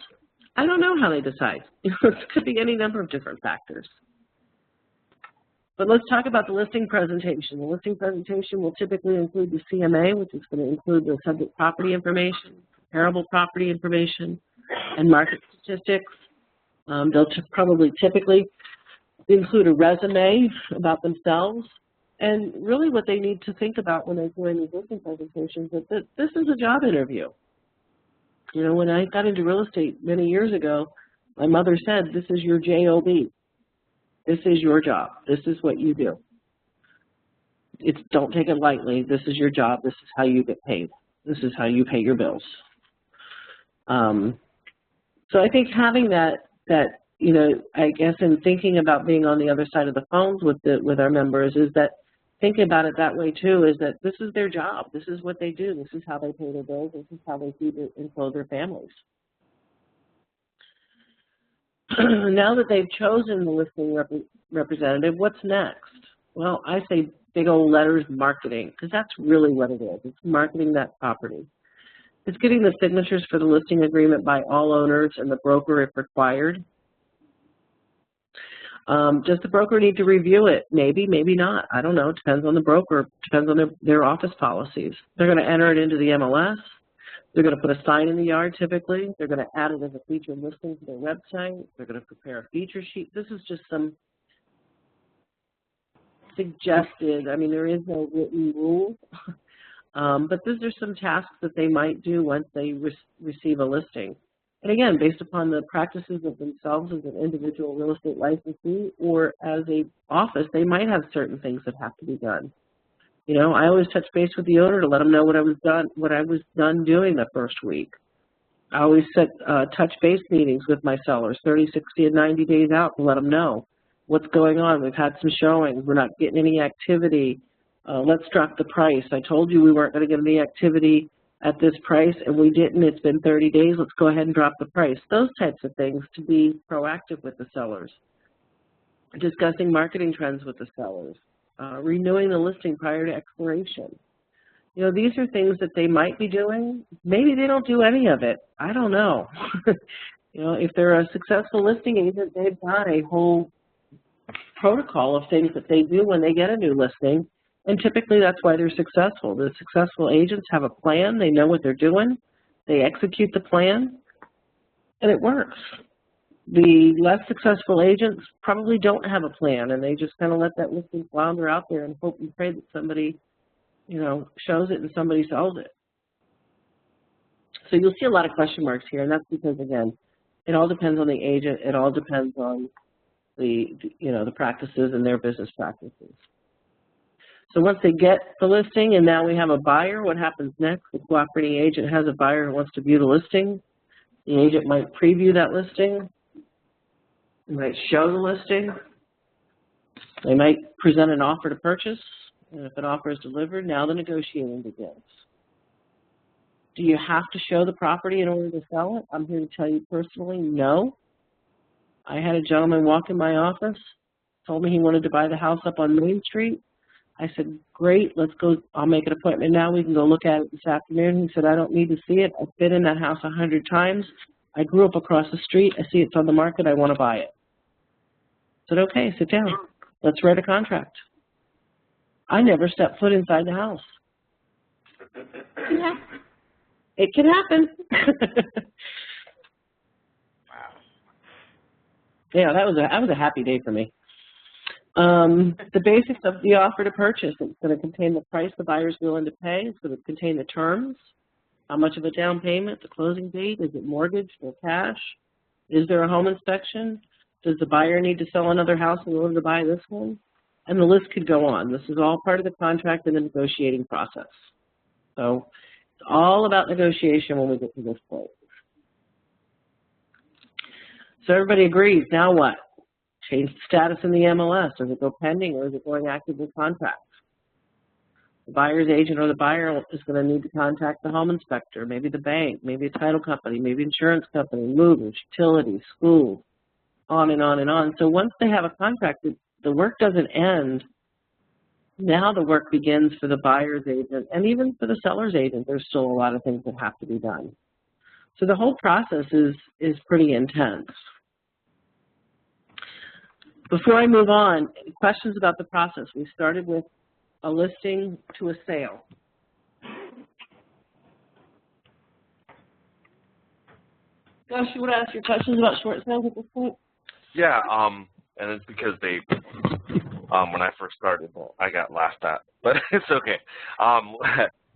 I don't know how they decide. It could be any number of different factors. But let's talk about the listing presentation. The listing presentation will typically include the CMA, which is going to include the subject property information, comparable property information, and market statistics. They'll probably typically include a resume about themselves, And really what they need to think about when they're doing these listing presentations is that this is a job interview. You know, when I got into real estate many years ago, my mother said, this is your job. This is your job. This is what you do. Don't take it lightly. This is your job. This is how you get paid. This is how you pay your bills. So I think having that, you know, I guess in thinking about being on the other side of the phones with our members is that thinking about it that way too, is that this is their job. This is what they do. This is how they pay their bills. This is how they feed and clothe their families. Now that they've chosen the listing representative, what's next? Well, I say big old letters marketing, because that's really what it is. It's marketing that property. It's getting the signatures for the listing agreement by all owners and the broker if required. Does the broker need to review it? Maybe, maybe not. I don't know. It depends on the broker. It depends on their office policies. They're going to enter it into the MLS. They're going to put a sign in the yard typically. They're going to add it as a featured listing to their website. They're going to prepare a feature sheet. This is just some suggested, I mean, there is no written rule, but these are some tasks that they might do once they receive a listing. And again, based upon the practices of themselves as an individual real estate licensee or as a office, they might have certain things that have to be done. You know, I always touch base with the owner to let them know what I was done doing the first week. I always set touch base meetings with my sellers, 30, 60, and 90 days out to let them know what's going on. We've had some showings. We're not getting any activity. Let's drop the price. I told you we weren't going to get any activity at this price, and we didn't. It's been 30 days. Let's go ahead and drop the price. Those types of things to be proactive with the sellers. Discussing marketing trends with the sellers. Renewing the listing prior to expiration. You know, these are things that they might be doing. Maybe they don't do any of it. I don't know. You know, if they're a successful listing agent, they've got a whole protocol of things that they do when they get a new listing, and typically that's why they're successful. The successful agents have a plan. They know what they're doing. They execute the plan, and it works. The less successful agents probably don't have a plan, and they just kind of let that listing flounder out there and hope and pray that somebody, you know, shows it and somebody sells it. So you'll see a lot of question marks here, and that's because, again, it all depends on the agent. It all depends on the practices and their business practices. So once they get the listing and now we have a buyer, what happens next? The cooperating agent has a buyer who wants to view the listing. The agent might preview that listing. They might show the listing. They might present an offer to purchase. And if an offer is delivered, now the negotiating begins. Do you have to show the property in order to sell it? I'm here to tell you personally, no. I had a gentleman walk in my office, told me he wanted to buy the house up on Main Street. I said, great, let's go. I'll make an appointment now. We can go look at it this afternoon. He said, I don't need to see it. I've been in that house 100 times. I grew up across the street. I see it's on the market. I want to buy it. I said, okay, sit down. Let's write a contract. I never stepped foot inside the house. Yeah. It can happen. Wow. Yeah, that was a happy day for me. The basics of the offer to purchase. It's going to contain the price the buyer's willing to pay. It's going to contain the terms. How much of a down payment, the closing date, is it mortgage or cash? Is there a home inspection? Does the buyer need to sell another house in order to buy this one? And the list could go on. This is all part of the contract and the negotiating process. So it's all about negotiation when we get to this point. So everybody agrees. Now what? Change the status in the MLS. Does it go pending or is it going active with contract? The buyer's agent or the buyer is going to need to contact the home inspector, maybe the bank, maybe a title company, maybe insurance company, movers, utilities, schools, on and on and on. So once they have a contract, the work doesn't end. Now the work begins for the buyer's agent, and even for the seller's agent, there's still a lot of things that have to be done. So the whole process is pretty intense. Before I move on, questions about the process. We started with a listing to a sale. Gosh, you want to ask your questions about short sales at this point? Yeah, and it's because they When I first started, I got laughed at, but it's okay.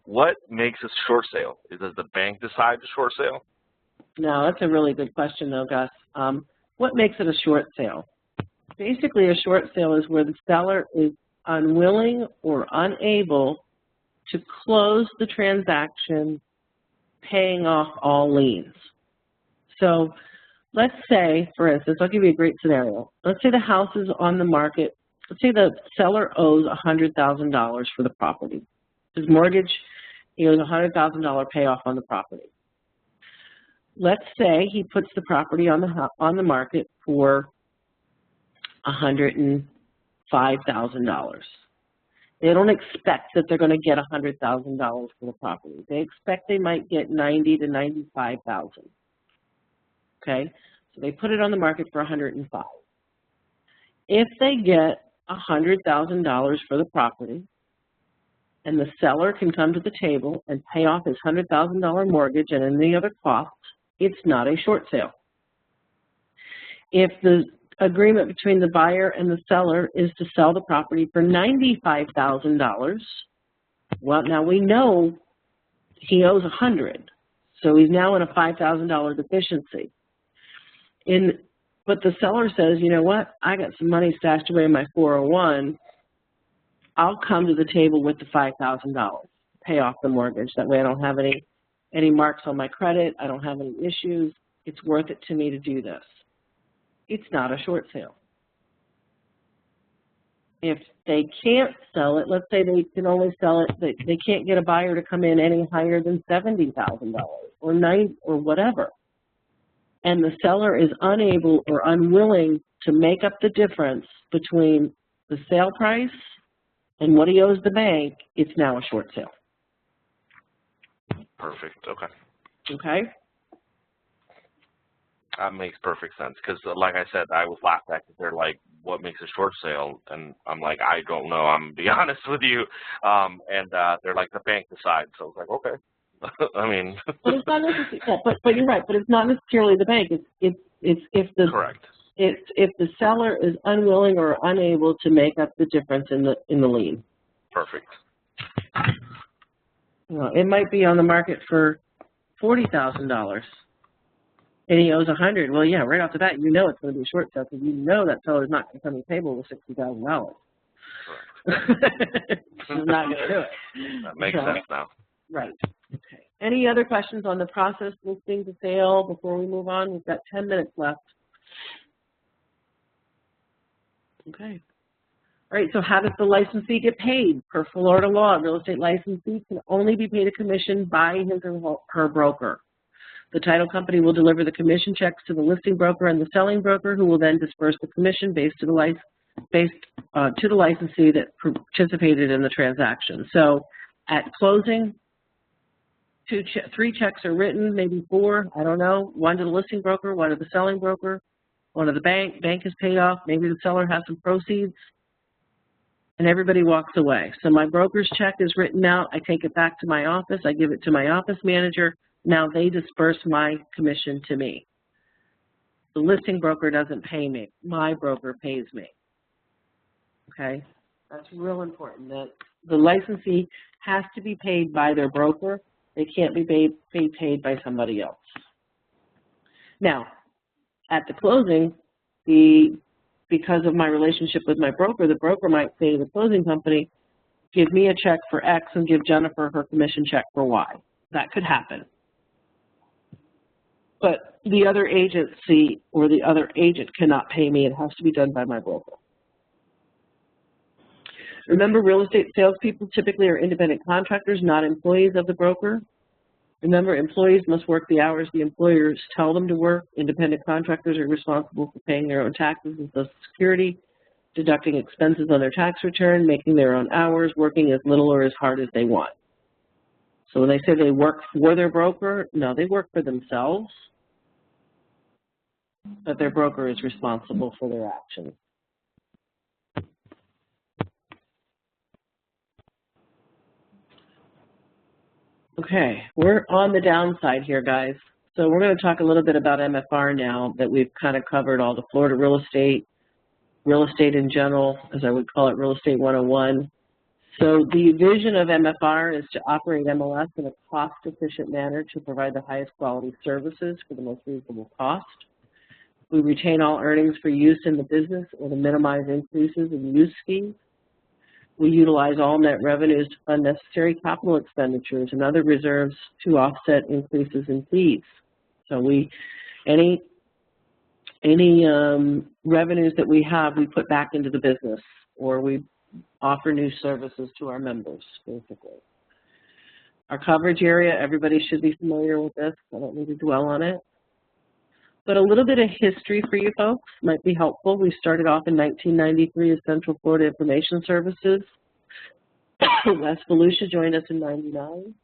What makes a short sale? Does the bank decide the short sale? No, that's a really good question, though, Gus. What makes it a short sale? Basically, a short sale is where the seller is unwilling or unable to close the transaction, paying off all liens. So let's say, for instance, I'll give you a great scenario. Let's say the house is on the market. Let's say the seller owes $100,000 for the property. His mortgage, he owes $100,000 payoff on the property. Let's say he puts the property on the market for $105,000. They don't expect that they're going to get $100,000 for the property. They expect they might get $90,000 to $95,000. Okay, so they put it on the market for $105,000. If they get $100,000 for the property, and the seller can come to the table and pay off his $100,000 mortgage and any other costs, it's not a short sale. If the agreement between the buyer and the seller is to sell the property for $95,000, well, now we know he owes $100,000, so he's now in a $5,000 deficiency. But the seller says, you know what, I got some money stashed away in my 401. I'll come to the table with the $5,000, pay off the mortgage. That way I don't have any marks on my credit. I don't have any issues. It's worth it to me to do this. It's not a short sale. If they can't sell it, let's say they can only sell it, they can't get a buyer to come in any higher than $70,000 or $90,000 or whatever, and the seller is unable or unwilling to make up the difference between the sale price and what he owes the bank, it's now a short sale. Perfect. Okay. Okay? That makes perfect sense because, like I said, I was laughed at because they're like, what makes a short sale? And I'm like, I don't know. I'm going to be honest with you. And they're like, the bank decides. So I was like, okay. I mean. But it's not necessarily, yeah, but you're right. But it's not necessarily the bank. It's if the correct. It's if the seller is unwilling or unable to make up the difference in the lien. Perfect. You know, it might be on the market for $40,000, and he owes $100,000. Well, yeah, right off the bat, you know it's going to be a short sale because you know that seller's not going to come to the table with $60,000. Correct. He's not going to do it. That makes sense now. Right. Okay. Any other questions on the process listing to sale before we move on? We've got 10 minutes left. Okay. All right, so how does the licensee get paid? Per Florida law, a real estate licensee can only be paid a commission by his or her broker. The title company will deliver the commission checks to the listing broker and the selling broker, who will then disperse the commission based to the licensee that participated in the transaction. So at closing, 3 checks are written, maybe 4, I don't know. 1 to the listing broker, 1 to the selling broker, 1 to the bank. Bank is paid off. Maybe the seller has some proceeds, and everybody walks away. So my broker's check is written out. I take it back to my office. I give it to my office manager. Now they disperse my commission to me. The listing broker doesn't pay me. My broker pays me. Okay? That's real important, that the licensee has to be paid by their broker. They can't be paid by somebody else. Now, at the closing, because of my relationship with my broker, the broker might say to the closing company, give me a check for X and give Jennifer her commission check for Y. That could happen. But the other agency or the other agent cannot pay me. It has to be done by my broker. Remember, real estate salespeople typically are independent contractors, not employees of the broker. Remember, employees must work the hours the employers tell them to work. Independent contractors are responsible for paying their own taxes and Social Security, deducting expenses on their tax return, making their own hours, working as little or as hard as they want. So when they say they work for their broker, no, they work for themselves, but their broker is responsible for their actions. Okay, we're on the downside here, guys. So we're going to talk a little bit about MFR now that we've kind of covered all the Florida real estate real estate in general, as I would call it, real estate 101. So the vision of MFR is to operate MLS in a cost-efficient manner to provide the highest quality services for the most reasonable cost. We retain all earnings for use in the business or to minimize increases in use fees. We utilize all net revenues to fund necessary capital expenditures and other reserves to offset increases in fees. So any revenues that we have, we put back into the business, or we offer new services to our members, basically. Our coverage area, everybody should be familiar with this. I don't need to dwell on it. But a little bit of history for you folks might be helpful. We started off in 1993 as Central Florida Information Services. West Volusia joined us in 99.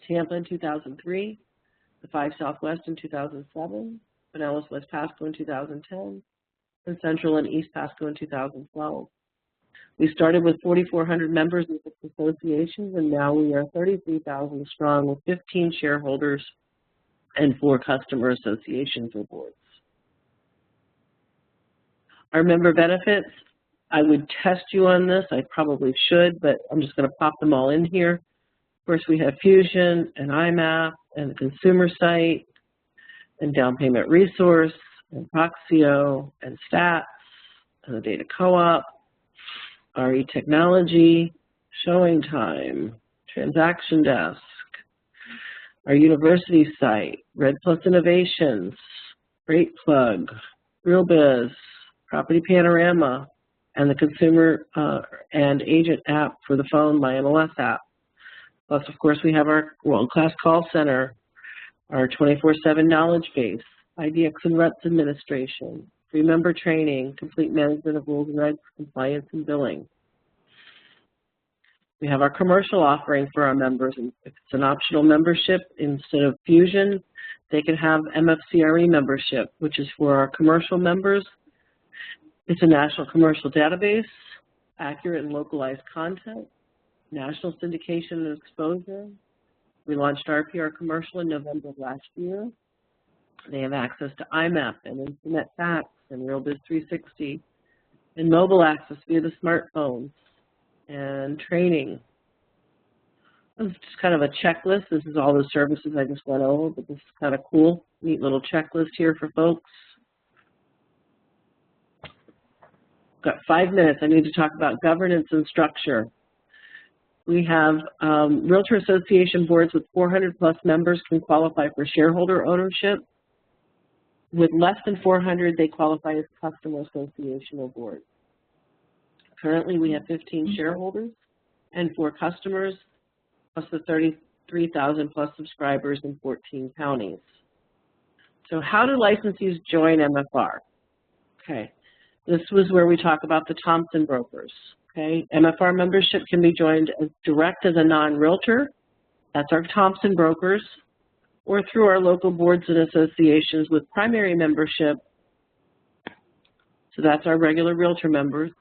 Tampa in 2003. The 5 Southwest in 2007. Pinellas West Pasco in 2010. And Central and East Pasco in 2012. We started with 4,400 members in 6 associations, and now we are 33,000 strong with 15 shareholders and 4 customer associations or boards. Our member benefits, I would test you on this. I probably should, but I'm just going to pop them all in here. Of course, we have Fusion and IMAP and the consumer site and down payment resource and Proxio and Stats and the data co-op, RE Technology, Showing Time, Transaction Desk, our university site, Red Plus Innovations, Rate Plug, RealBiz, Property Panorama, and the consumer and agent app for the phone, My MLS app. Plus, of course, we have our world-class call center, our 24/7 knowledge base, IDX and RUTS administration, free member training, complete management of rules and regs, compliance, and billing. We have our commercial offering for our members. If it's an optional membership, instead of Fusion, they can have MFCRE membership, which is for our commercial members. It's a national commercial database, accurate and localized content, national syndication and exposure. We launched RPR Commercial in November of last year. They have access to IMAP and Internet Fax and RealBiz 360 and mobile access via the smartphones and training. This is just kind of a checklist. This is all the services I just went over, but this is kind of cool. Neat little checklist here for folks. Got 5 minutes. I need to talk about governance and structure. We have Realtor Association boards with 400 plus members can qualify for shareholder ownership. With less than 400, they qualify as customer association or board. Currently, we have 15 shareholders and 4 customers, plus the 33,000 plus subscribers in 14 counties. So how do licensees join MFR? Okay, this was where we talk about the Thompson brokers. Okay, MFR membership can be joined as direct as a non-realtor, that's our Thompson brokers, or through our local boards and associations with primary membership, so that's our regular realtor members,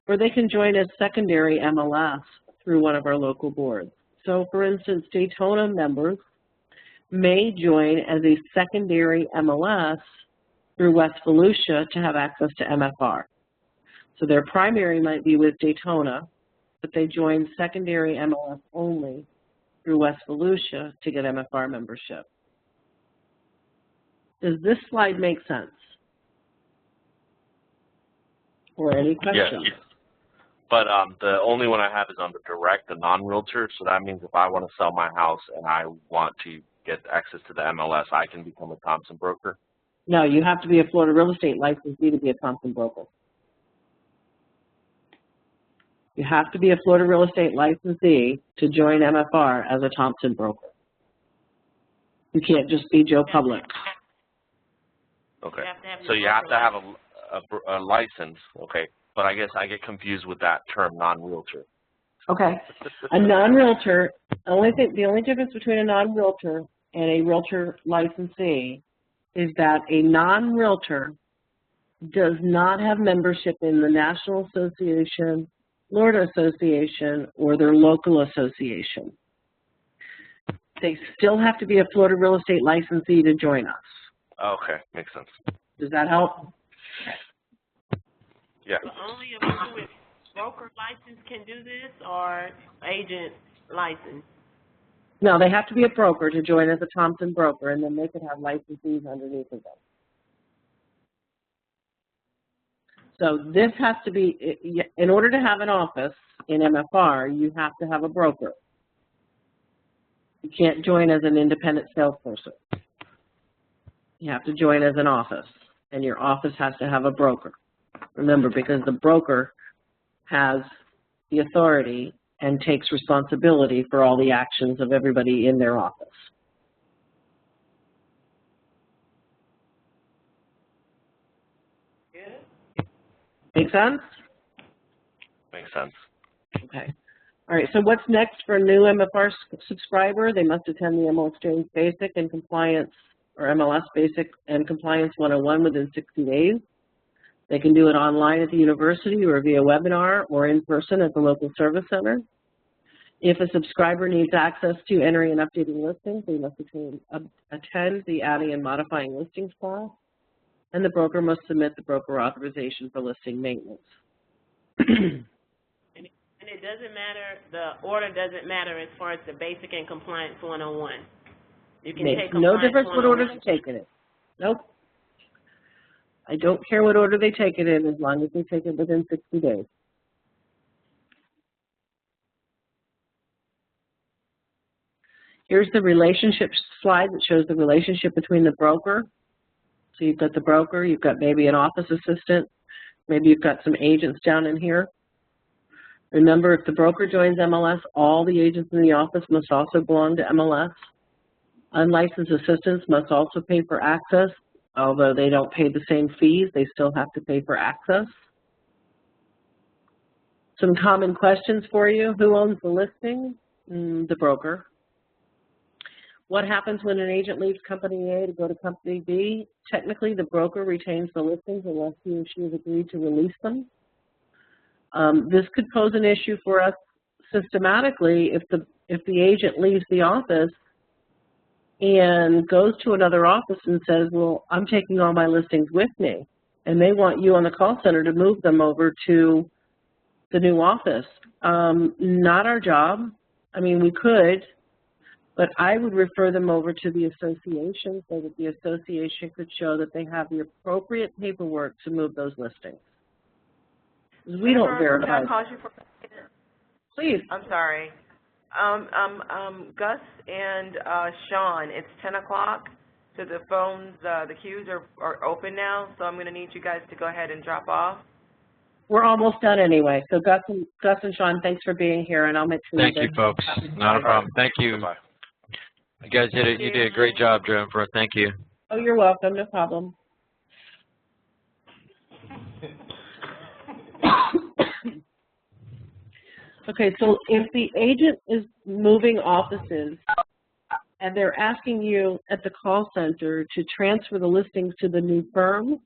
or they can join as secondary MLS through one of our local boards. So for instance, Daytona members may join as a secondary MLS through West Volusia to have access to MFR. So their primary might be with Daytona, but they join secondary MLS only through West Volusia to get MFR membership. Does this slide make sense? Or any questions? Yes. But the only one I have is on the direct, the non-realtor. So that means if I want to sell my house and I want to get access to the MLS, I can become a Thompson broker? No, you have to be a Florida real estate licensee to be a Thompson broker. You have to be a Florida real estate licensee to join MFR as a Thompson broker. You can't just be Joe Public. Okay. So you have to have a license, okay. But I guess I get confused with that term, non-realtor. Okay. A non-realtor, the only difference between a non-realtor and a realtor licensee is that a non-realtor does not have membership in the National Association, Florida Association, or their local association. They still have to be a Florida real estate licensee to join us. Okay, makes sense. Does that help? Yeah. So only a person with broker license can do this, or agent license? No, they have to be a broker to join as a Thompson broker, and then they could have licensees underneath of them. So this has to be, in order to have an office in MFR, you have to have a broker. You can't join as an independent salesperson. You have to join as an office, and your office has to have a broker. Remember, because the broker has the authority and takes responsibility for all the actions of everybody in their office. Make sense? Makes sense. Okay. All right, so what's next for a new MFR subscriber? They must attend the MLS Exchange Basic and Compliance, or MLS Basic and Compliance 101 within 60 days. They can do it online at the university or via webinar or in person at the local service center. If a subscriber needs access to entering and updating listings, they must attend the adding and modifying listings class, and the broker must submit the broker authorization for listing maintenance. And it doesn't matter, the order doesn't matter as far as the Basic and Compliance 101. You can Makes take no Compliance difference what order 101. they take it in. Nope. I don't care what order they take it in as long as they take it within 60 days. Here's the relationship slide that shows the relationship between the broker. So you've got the broker, you've got maybe an office assistant, maybe you've got some agents down in here. Remember, if the broker joins MLS, all the agents in the office must also belong to MLS. Unlicensed assistants must also pay for access. Although they don't pay the same fees, they still have to pay for access. Some common questions for you. Who owns the listing? The broker. What happens when an agent leaves company A to go to company B? Technically, the broker retains the listings unless he or she has agreed to release them. This could pose an issue for us systematically if the agent leaves the office and goes to another office and says, well, I'm taking all my listings with me, and they want you on the call center to move them over to the new office. Not our job. I mean, we could, but I would refer them over to the association so that the association could show that they have the appropriate paperwork to move those listings. We don't verify. Can I pause you for a second? Please. I'm sorry. Gus and Sean, it's 10 o'clock, so the phones, the queues are open now, so I'm going to need you guys to go ahead and drop off. We're almost done anyway. So Gus and Sean, thanks for being here, and I'll make sure. Thank you, folks. Not a problem. Thank you. Goodbye. You guys you did a great job, Jennifer. Thank you. Oh, you're welcome. No problem. Okay, so if the agent is moving offices and they're asking you at the call center to transfer the listings to the new firm,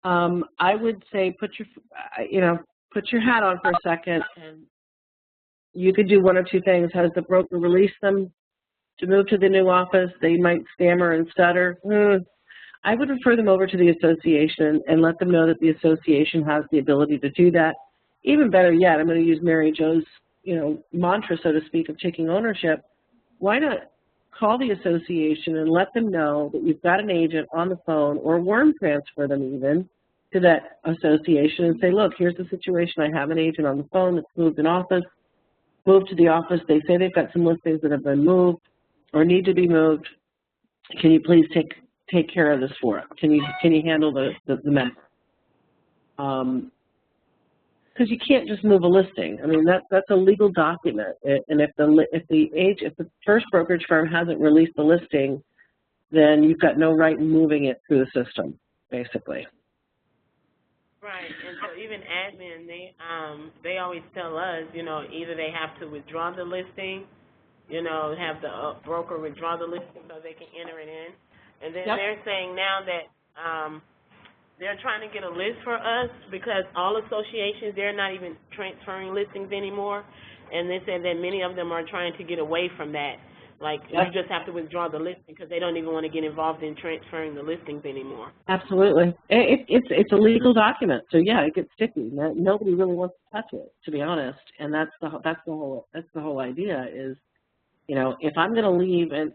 I would say put your hat on for a second, and you could do one or two things. Has the broker released them to move to the new office? They might stammer and stutter. I would refer them over to the association and let them know that the association has the ability to do that. Even better yet, I'm going to use Mary Jo's, mantra, so to speak, of taking ownership. Why not call the association and let them know that you've got an agent on the phone, or worm transfer them even to that association and say, look, here's the situation. I have an agent on the phone that's moved to the office. They say they've got some listings that have been moved or need to be moved. Can you please take care of this for us? Can you handle the member? Because you can't just move a listing. I mean, that's a legal document, and if the first brokerage firm hasn't released the listing, then you've got no right in moving it through the system, basically. Right, and so even admin, they always tell us, either they have to withdraw the listing, have the broker withdraw the listing so they can enter it in, and then they're saying now that they're trying to get a list for us because all associations, they're not even transferring listings anymore, and they said that many of them are trying to get away from that. Like, you just have to withdraw the listing because they don't even want to get involved in transferring the listings anymore. Absolutely. It's a legal document, so yeah, it gets sticky. Nobody really wants to touch it, to be honest. And that's the whole idea is, you know, if I'm going to leave, and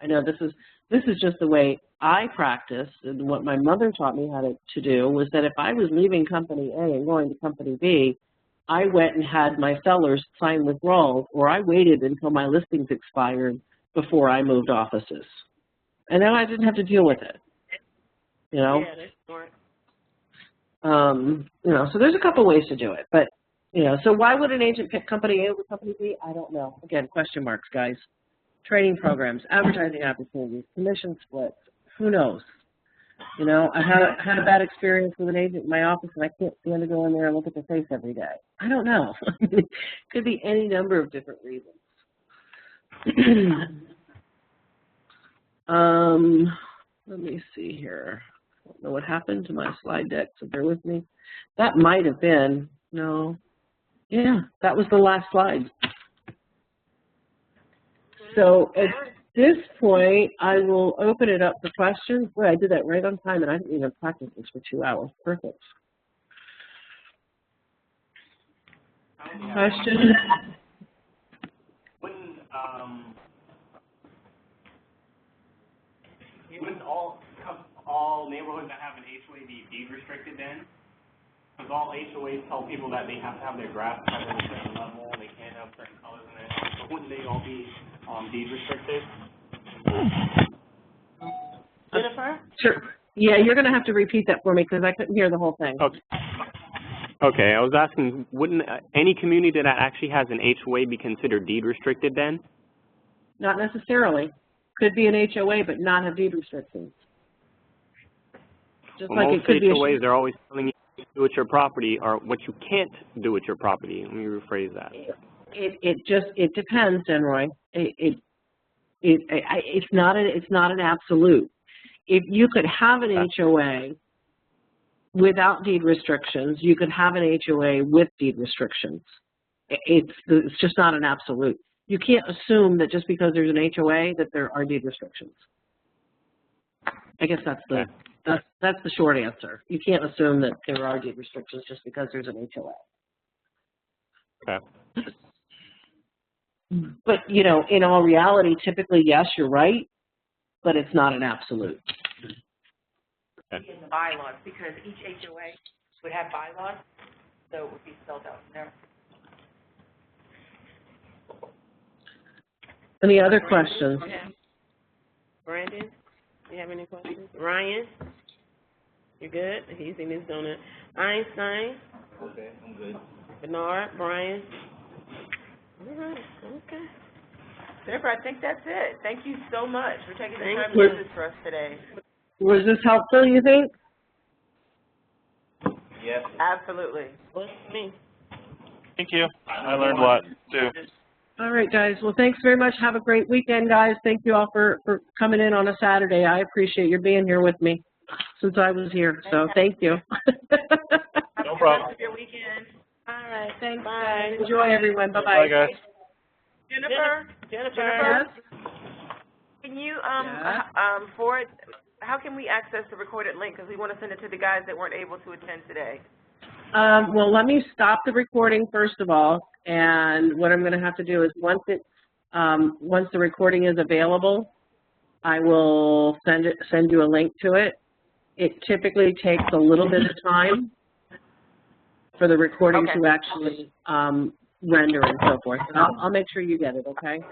I know this is just the way I practice, and what my mother taught me how to do was that if I was leaving Company A and going to Company B, I went and had my sellers sign withdrawals, or I waited until my listings expired before I moved offices. And then I didn't have to deal with it, you know? Yeah, that's smart. You know, so there's a couple ways to do it. But, you know, so why would an agent pick Company A over Company B? I don't know. Again, question marks, guys. Training programs, advertising opportunities, commission splits, who knows? You know, I had a bad experience with an agent in my office, and I can't stand to go in there and look at their face every day. I don't know. Could be any number of different reasons. Let me see here. I don't know what happened to my slide deck, so bear with me. That might have been, no. Yeah, that was the last slide. So at this point, I will open it up for questions. Boy, I did that right on time, and I didn't even practice this for 2 hours. Perfect. Questions? Wouldn't all neighborhoods that have an HOA be deed restricted then? Because all HOAs tell people that they have to have their grass cut at a certain level, they can't have certain colors in it. So wouldn't they all be deed restricted? Jennifer? Sure. Yeah, you're going to have to repeat that for me because I couldn't hear the whole thing. Okay. Okay, I was asking, wouldn't any community that actually has an HOA be considered deed restricted then? Not necessarily. Could be an HOA, but not have deed restrictions. Just Well, like most it could HOAs be are always telling you what to do with your property or what you can't do with your property. Let me rephrase that. It depends, Enroy. It's not an absolute. If you could have an HOA without deed restrictions, you could have an HOA with deed restrictions. It's just not an absolute. You can't assume that just because there's an HOA that there are deed restrictions. I guess that's the short answer. You can't assume that there are deed restrictions just because there's an HOA. Okay. But, you know, in all reality, typically, yes, you're right, but it's not an absolute. In the bylaws, because each HOA would have bylaws, so it would be spelled out in there. Any other questions? Brandon, do you have any questions? Ryan, you good? He's eating his donut. Einstein. Okay, I'm good. Bernard, Brian. All right, okay. Jennifer, I think that's it. Thank you so much for taking the time you. to do this for us today. Was this helpful, you think? Yes. Absolutely. What's me? Thank you. I learned a lot, too. All right, guys. Well, thanks very much. Have a great weekend, guys. Thank you all for coming in on a Saturday. I appreciate you being here with me since I was here, so thank you. No problem. Have a good weekend. All right, thanks. Bye. Enjoy, everyone. Bye-bye. Bye, guys. Jennifer? Can you, forward, how can we access the recorded link? Because we want to send it to the guys that weren't able to attend today. Well, let me stop the recording first of all, and what I'm going to have to do is once the recording is available, I will send you a link to it. It typically takes a little bit of time for the recording to actually render and so forth. And I'll make sure you get it, okay?